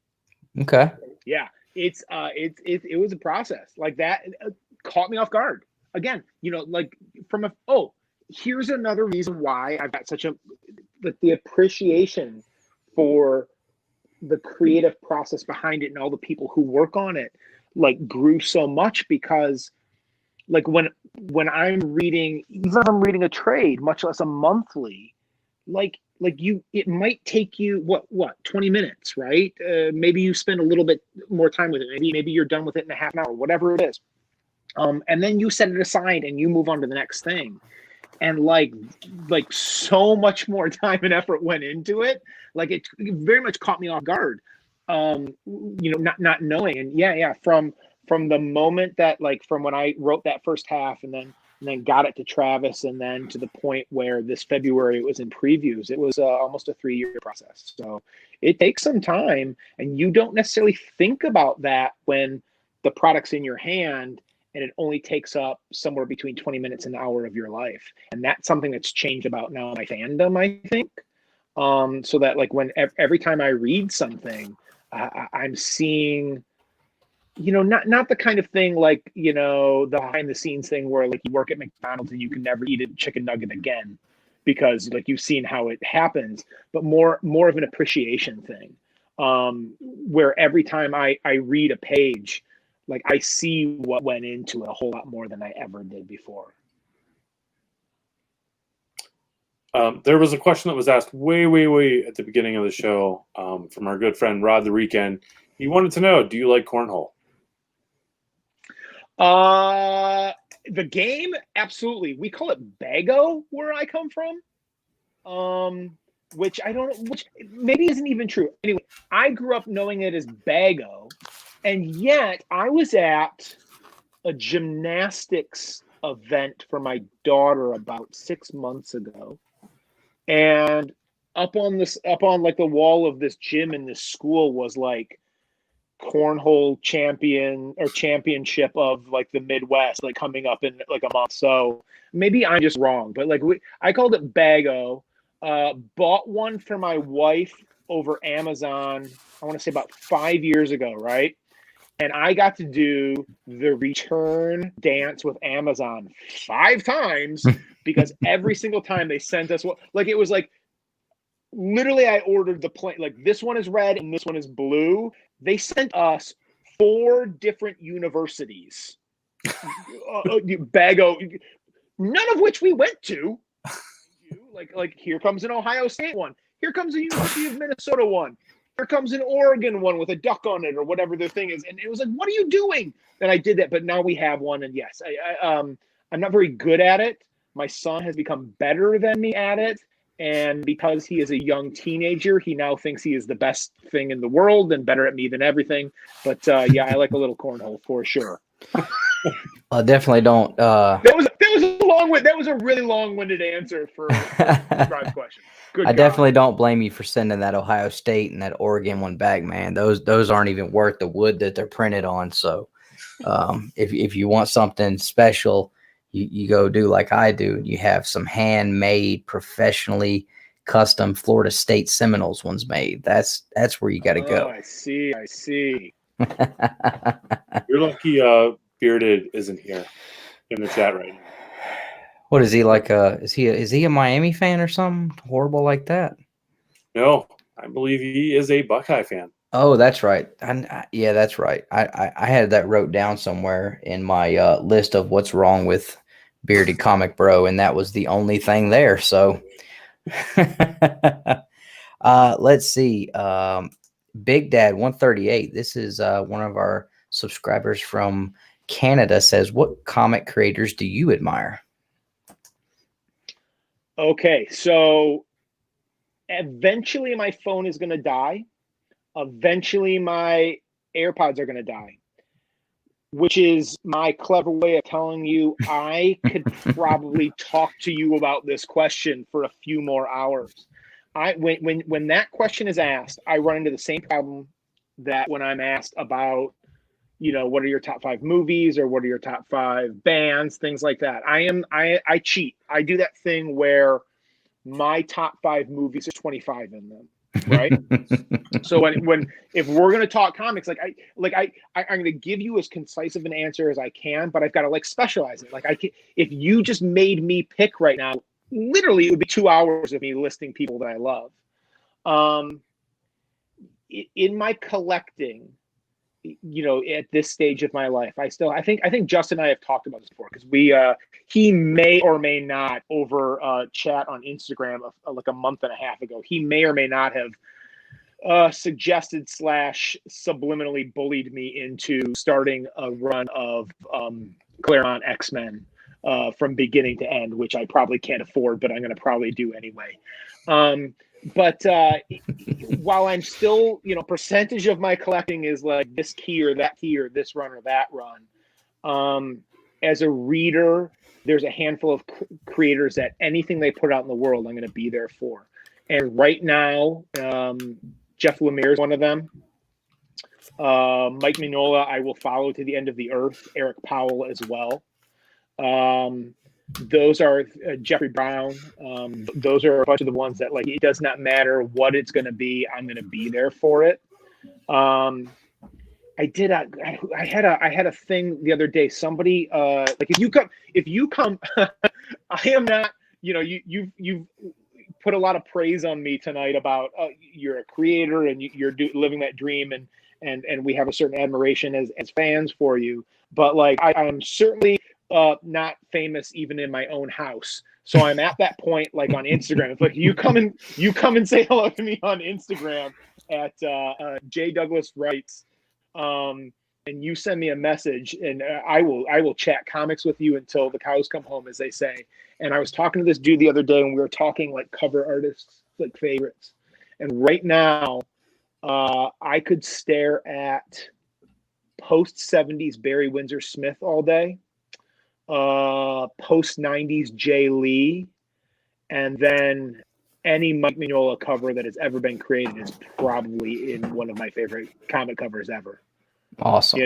Okay. Yeah, it was a process like that. Caught me off guard. Again, you know, like here's another reason why I've got such the appreciation for the creative process behind it and all the people who work on it, like, grew so much, because like when I'm reading, even if I'm reading a trade, much less a monthly, it might take you what 20 minutes, right? Maybe you spend a little bit more time with it. Maybe you're done with it in a half an hour, whatever it is. And then you set it aside and you move on to the next thing. And like so much more time and effort went into it. Like it very much caught me off guard. You know, not knowing. And from the moment that, like, from when I wrote that first half and then got it to Travis, and then to the point where this February it was in previews, it was almost a 3-year process. So it takes some time, and you don't necessarily think about that when the product's in your hand and it only takes up somewhere between 20 minutes and an hour of your life. And that's something that's changed about now my fandom, I think. So that, like, when every time I read something, I'm seeing, you know, not the kind of thing like, you know, the behind the scenes thing where, like, you work at McDonald's and you can never eat a chicken nugget again because, like, you've seen how it happens, but more of an appreciation thing, where every time I read a page, like, I see what went into it a whole lot more than I ever did before. There was a question that was asked way at the beginning of the show from our good friend Rod the Weekend. He wanted to know, do you like cornhole? The game, absolutely. We call it Bago where I come from, which maybe isn't even true. Anyway, I grew up knowing it as Bago, and yet I was at a gymnastics event for my daughter about 6 months ago, and up on like the wall of this gym in this school was like cornhole championship of like the Midwest, like coming up in like a month. So maybe I'm just wrong, but like I called it Bago. Bought one for my wife over Amazon, I want to say about 5 years ago, right? And I got to do the return dance with Amazon 5 times because every single time they sent us it was like literally I ordered the plane, like, this one is red and this one is blue. They sent us 4 different universities, Bago, none of which we went to. Like here comes an Ohio State one. Here comes a University of Minnesota one. here comes an Oregon one with a duck on it or whatever their thing is. And it was like, what are you doing? And I did that, but now we have one. And yes, I'm not very good at it. My son has become better than me at it. And because he is a young teenager, he now thinks he is the best thing in the world and better at me than everything. But yeah, I like a little cornhole for sure. I definitely don't. That was a really long-winded answer for Rob's question. Good I God. definitely don't blame you for sending that Ohio State and that Oregon one back, man. Those aren't even worth the wood that they're printed on. So if you want something special, you go do like I do. You have some handmade, professionally custom Florida State Seminoles ones made. That's where you got to go. I see. You're lucky Bearded isn't here in the chat right now. What is he like? Is he a Miami fan or something horrible like that? No, I believe he is a Buckeye fan. Oh, that's right. Yeah, that's right. I had that wrote down somewhere in my list of what's wrong with Bearded Comic Bro, and that was the only thing there. So let's see. Big Dad 138. This is one of our subscribers from Canada. Says, what comic creators do you admire? Okay, so eventually my phone is going to die. Eventually my AirPods are going to die, which is my clever way of telling you I could probably talk to you about this question for a few more hours. When that question is asked, I run into the same problem that when I'm asked about, what are your top 5 movies or what are your top 5 bands, things like that. I cheat. I do that thing where my top 5 movies are 25 in them, right? So if we're gonna talk comics, I'm gonna give you as concise of an answer as I can, but I've got to specialize it. If you just made me pick right now, literally it would be 2 hours of me listing people that I love. In my collecting, at this stage of my life, I think Justin and I have talked about this before, because he may or may not over chat on Instagram like a month and a half ago, he may or may not have suggested / subliminally bullied me into starting a run of Claremont X-Men from beginning to end, which I probably can't afford, but I'm going to probably do anyway. But while I'm still, percentage of my collecting is like this key or that key or this run or that run. As a reader, there's a handful of creators that anything they put out in the world, I'm going to be there for. And right now, Jeff Lemire is one of them. Mike Mignola, I will follow to the end of the earth. Eric Powell as well. Those are Jeffrey Brown. Those are a bunch of the ones that it does not matter what it's going to be. I'm going to be there for it. I had a thing the other day. Somebody if you come, I am not, you've put a lot of praise on me tonight about you're a creator and you're living that dream and we have a certain admiration as fans for you. But I'm certainly not famous even in my own house. So I'm at that point, on Instagram. It's like you come and say hello to me on Instagram at J Douglas Writes, and you send me a message, and I will chat comics with you until the cows come home, as they say. And I was talking to this dude the other day, and we were talking cover artists, favorites. And right now, I could stare at post 70s Barry Windsor Smith all day. Post 90s Jay Lee, and then any Mike Mignola cover that has ever been created is probably in one of my favorite comic covers ever. Awesome.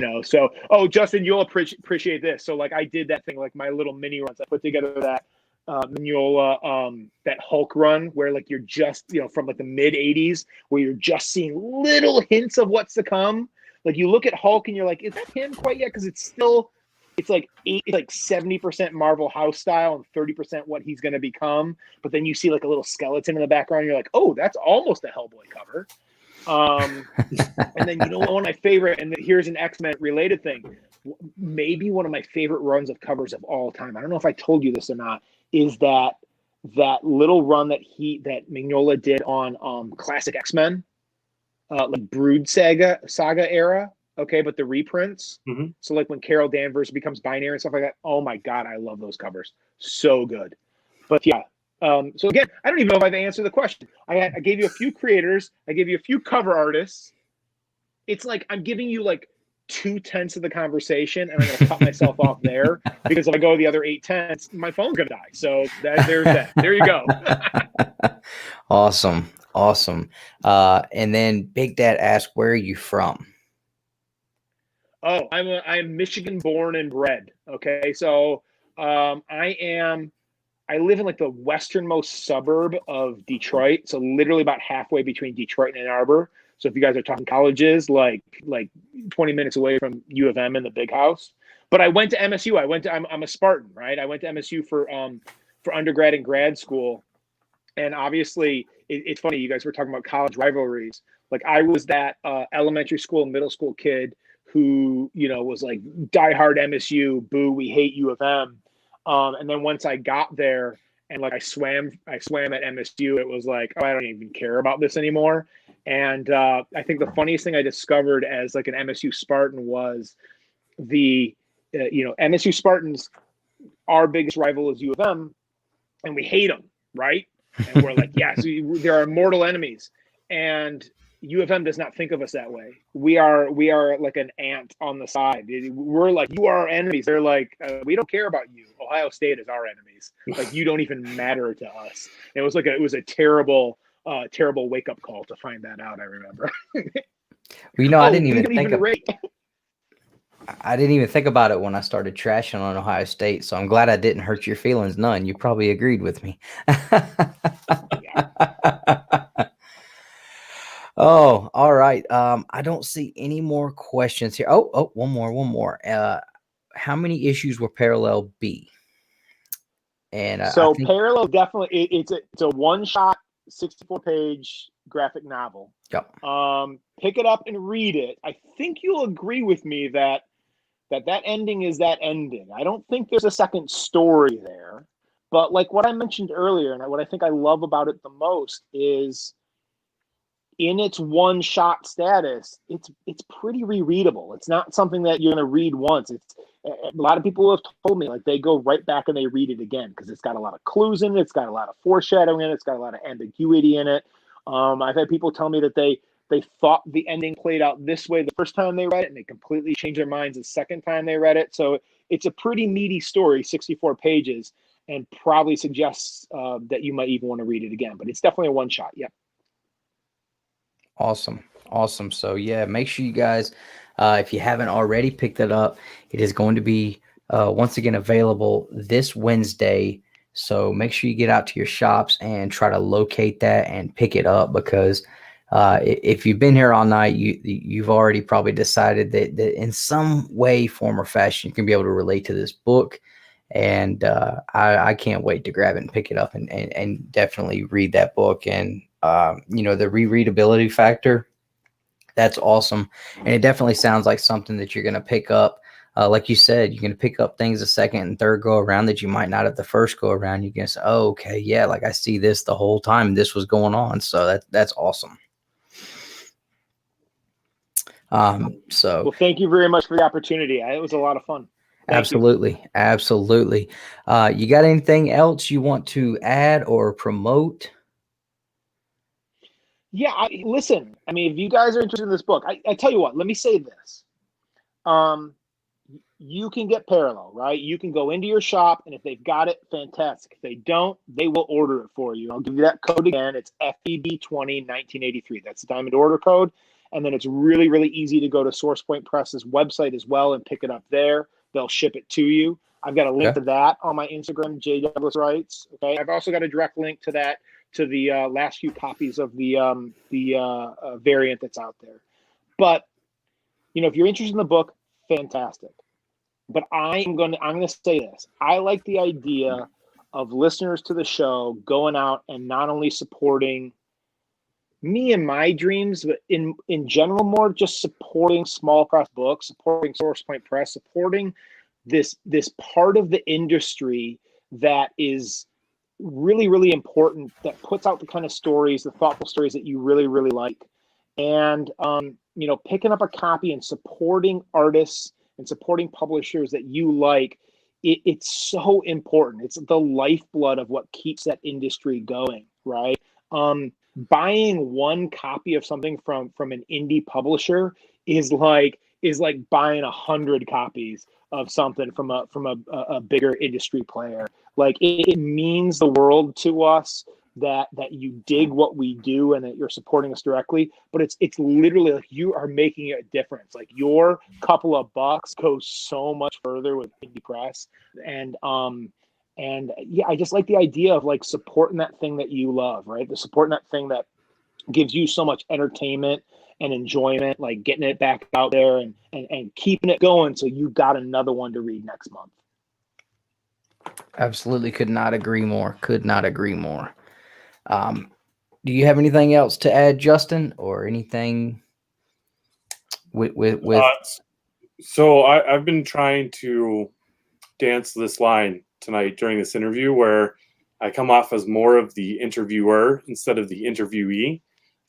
Justin, you'll appreciate this. So I did that thing, my little mini runs. I put together that Mignola, that Hulk run where you're just, from the mid 80s, where you're just seeing little hints of what's to come. You look at Hulk and you're like, is that him quite yet? Because it's 70% Marvel house style and 30% what he's going to become. But then you see a little skeleton in the background. And you're like, oh, that's almost a Hellboy cover. And then, one of my favorite, and here's an X-Men related thing. Maybe one of my favorite runs of covers of all time. I don't know if I told you this or not, is that little run that Mignola did on Classic X-Men. like Brood saga era. Okay, but the reprints. Mm-hmm. So like when Carol Danvers becomes binary and stuff like that. Oh my God, I love those covers. So good. But yeah. So again, I don't even know if I've answered the question. I gave you a few creators. I gave you a few cover artists. It's like I'm giving you like 2/10 of the conversation, and I'm going to cut myself off there because if I go the other 8/10, my phone's going to die. So there's that. There you go. Awesome. And then Big Dad asked, where are you from? Oh, I'm Michigan born and bred. Okay, so I live in like the westernmost suburb of Detroit, so literally about halfway between Detroit and Ann Arbor. So if you guys are talking colleges, like 20 minutes away from U of M in the big house. But I went to MSU. I'm a Spartan, right? I went to MSU for undergrad and grad school. And obviously, it's funny, you guys were talking about college rivalries. Like I was that elementary school and middle school kid who, was like diehard MSU, boo, we hate U of M. And then once I got there and like I swam at MSU, it was like, oh, I don't even care about this anymore. And I think the funniest thing I discovered as like an MSU Spartan was the, MSU Spartans, our biggest rival is U of M, and we hate them, right? And we're like, yes, there are mortal enemies. And U of M does not think of us that way. We are like an ant on the side. We're like, you are our enemies. They're like, we don't care about you. Ohio State is our enemies. Like you don't even matter to us. And it was a terrible wake up call to find that out. I remember. Well, I didn't even think about it when I started trashing on Ohio State. So I'm glad I didn't hurt your feelings none. You probably agreed with me. Oh, all right. I don't see any more questions here. Oh, one more. How many issues were Parallel B? And so Parallel definitely it's a one-shot 64-page graphic novel. Yep. Pick it up and read it. I think you'll agree with me that ending is that ending. I don't think there's a second story there. But like what I mentioned earlier, and what I think I love about it the most is in its one-shot status, it's pretty rereadable. It's not something that you're going to read once. It's a lot of people have told me like they go right back and they read it again because it's got a lot of clues in it. It's got a lot of foreshadowing in it. It's got a lot of ambiguity in it. I've had people tell me that they thought the ending played out this way the first time they read it, and they completely changed their minds the second time they read it. So it's a pretty meaty story, 64 pages, and probably suggests that you might even want to read it again. But it's definitely a one-shot. Yep. Awesome. So yeah, make sure you guys, if you haven't already picked it up, it is going to be once again available this Wednesday. So make sure you get out to your shops and try to locate that and pick it up, because if you've been here all night, you've already probably decided that in some way, form, or fashion, you can be able to relate to this book. And I can't wait to grab it and pick it up and definitely read that book. And the rereadability factor, that's awesome. And it definitely sounds like something that you're going to pick up. Like you said, you're going to pick up things the second and third go around that you might not have the first go around. You're going to say, oh, okay, yeah, like I see this the whole time this was going on. So that's awesome. So well, thank you very much for the opportunity. It was a lot of fun. Absolutely. You got anything else you want to add or promote? Yeah, listen, I mean, if you guys are interested in this book, I tell you what, let me say this. You can get Parallel, right? You can go into your shop, and if they've got it, fantastic. If they don't, they will order it for you. I'll give you that code again. It's FBB20 1983. That's the Diamond Order code. And then it's really, really easy to go to SourcePoint Press's website as well and pick it up there. They'll ship it to you. I've got a link to that on my Instagram, J. Douglas Writes. Okay. I've also got a direct link to that, to the last few copies of the variant that's out there. But if you're interested in the book, fantastic. But I'm gonna say this. I like the idea of listeners to the show going out and not only supporting me and my dreams, but in general, more just supporting small press books, supporting SourcePoint Press, supporting this part of the industry that is really, really important, that puts out the kind of stories, the thoughtful stories that you really, really like. and picking up a copy and supporting artists and supporting publishers that you like, it's so important. It's the lifeblood of what keeps that industry going, right? Buying one copy of something from an indie publisher is like buying 100 copies of something from a bigger industry player. Like it means the world to us that you dig what we do and that you're supporting us directly, but it's literally like you are making a difference. Like your couple of bucks goes so much further with indie press. And yeah, I just like the idea of like supporting that thing that you love, right? The supporting that thing that gives you so much entertainment and enjoyment, like getting it back out there and keeping it going so you got another one to read next month. Absolutely, could not agree more. Could not agree more. Do you have anything else to add, Justin, or anything with? So I've been trying to dance this line tonight during this interview where I come off as more of the interviewer instead of the interviewee,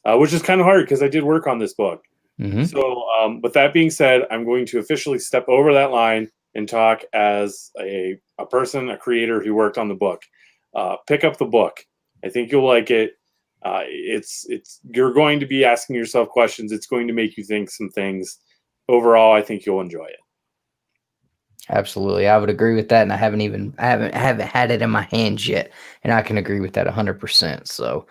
which is kind of hard because I did work on this book. Mm-hmm. So with that being said, I'm going to officially step over that line and talk as a person, a creator who worked on the book. Pick up the book. I think you'll like it. You're going to be asking yourself questions. It's going to make you think some things. Overall, I think you'll enjoy it. Absolutely, I would agree with that, and I haven't had it in my hands yet, and I can agree with that 100%. So,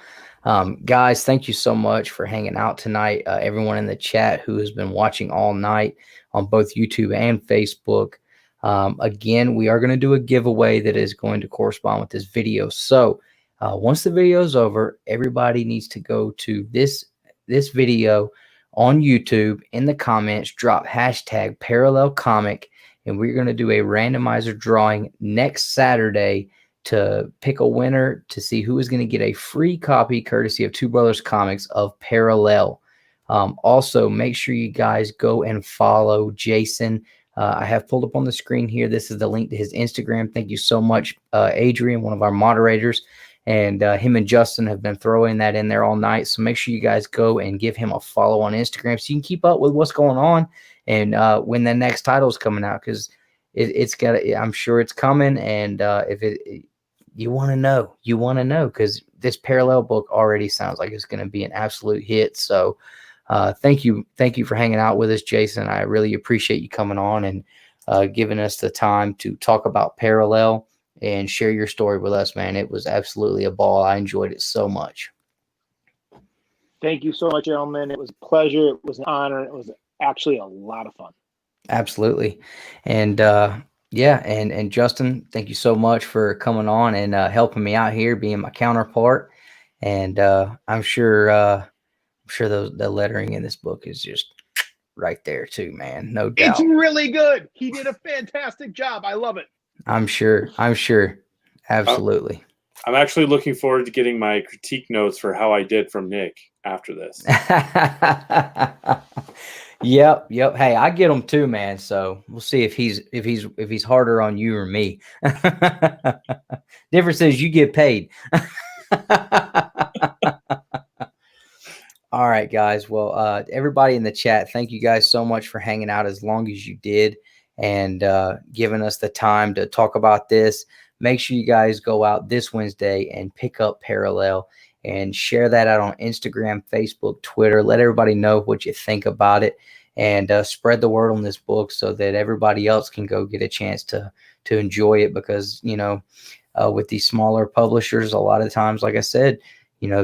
guys, thank you so much for hanging out tonight. Everyone in the chat who has been watching all night on both YouTube and Facebook. Again, we are going to do a giveaway that is going to correspond with this video. So, once the video is over, everybody needs to go to this video on YouTube. In the comments, drop hashtag parallel comic, and we're going to do a randomizer drawing next Saturday to pick a winner to see who is going to get a free copy courtesy of Two Brothers Comics of Parallel. Also, make sure you guys go and follow Jason. I have pulled up on the screen here. This is the link to his Instagram. Thank you so much, Adrian, one of our moderators. And him and Justin have been throwing that in there all night. So make sure you guys go and give him a follow on Instagram so you can keep up with what's going on and when the next title is coming out, because it's got. I'm sure it's coming. And you want to know, because this Parallel book already sounds like it's going to be an absolute hit. So thank you for hanging out with us, Jason. I really appreciate you coming on and giving us the time to talk about Parallel and share your story with us, man. It was absolutely a ball. I enjoyed it so much. Thank you so much, gentlemen. It was a pleasure. It was an honor. It was actually a lot of fun. Absolutely. And yeah, and Justin, thank you so much for coming on and helping me out here, being my counterpart. And I'm sure the lettering in this book is just right there too, man. No doubt. It's really good. He did a fantastic job. I love it. I'm sure. Absolutely. I'm actually looking forward to getting my critique notes for how I did from Nick after this. Yep. Hey, I get them too, man. So we'll see if he's harder on you or me. Difference is you get paid. All right, guys. Well, everybody in the chat, thank you guys so much for hanging out as long as you did and giving us the time to talk about this. Make sure you guys go out this Wednesday and pick up Parallel and share that out on Instagram, Facebook, Twitter. Let everybody know what you think about it and spread the word on this book so that everybody else can go get a chance to enjoy it, because, with these smaller publishers, a lot of times, like I said,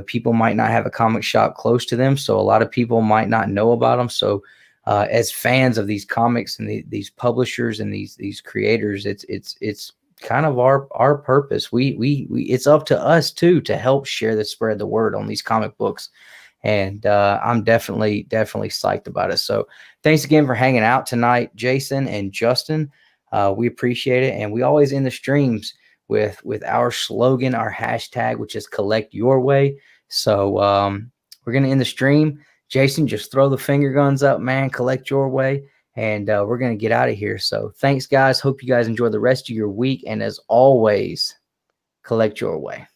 people might not have a comic shop close to them. So a lot of people might not know about them. So as fans of these comics and these publishers and these creators, it's kind of our purpose. We it's up to us too to help spread the word on these comic books. And I'm definitely psyched about it. So thanks again for hanging out tonight, Jason and Justin. We appreciate it. And we always end the streams with our slogan, our hashtag, which is collect your way. So we're going to end the stream. Jason, just throw the finger guns up, man. Collect your way. And we're going to get out of here. So thanks, guys. Hope you guys enjoy the rest of your week. And as always, collect your way.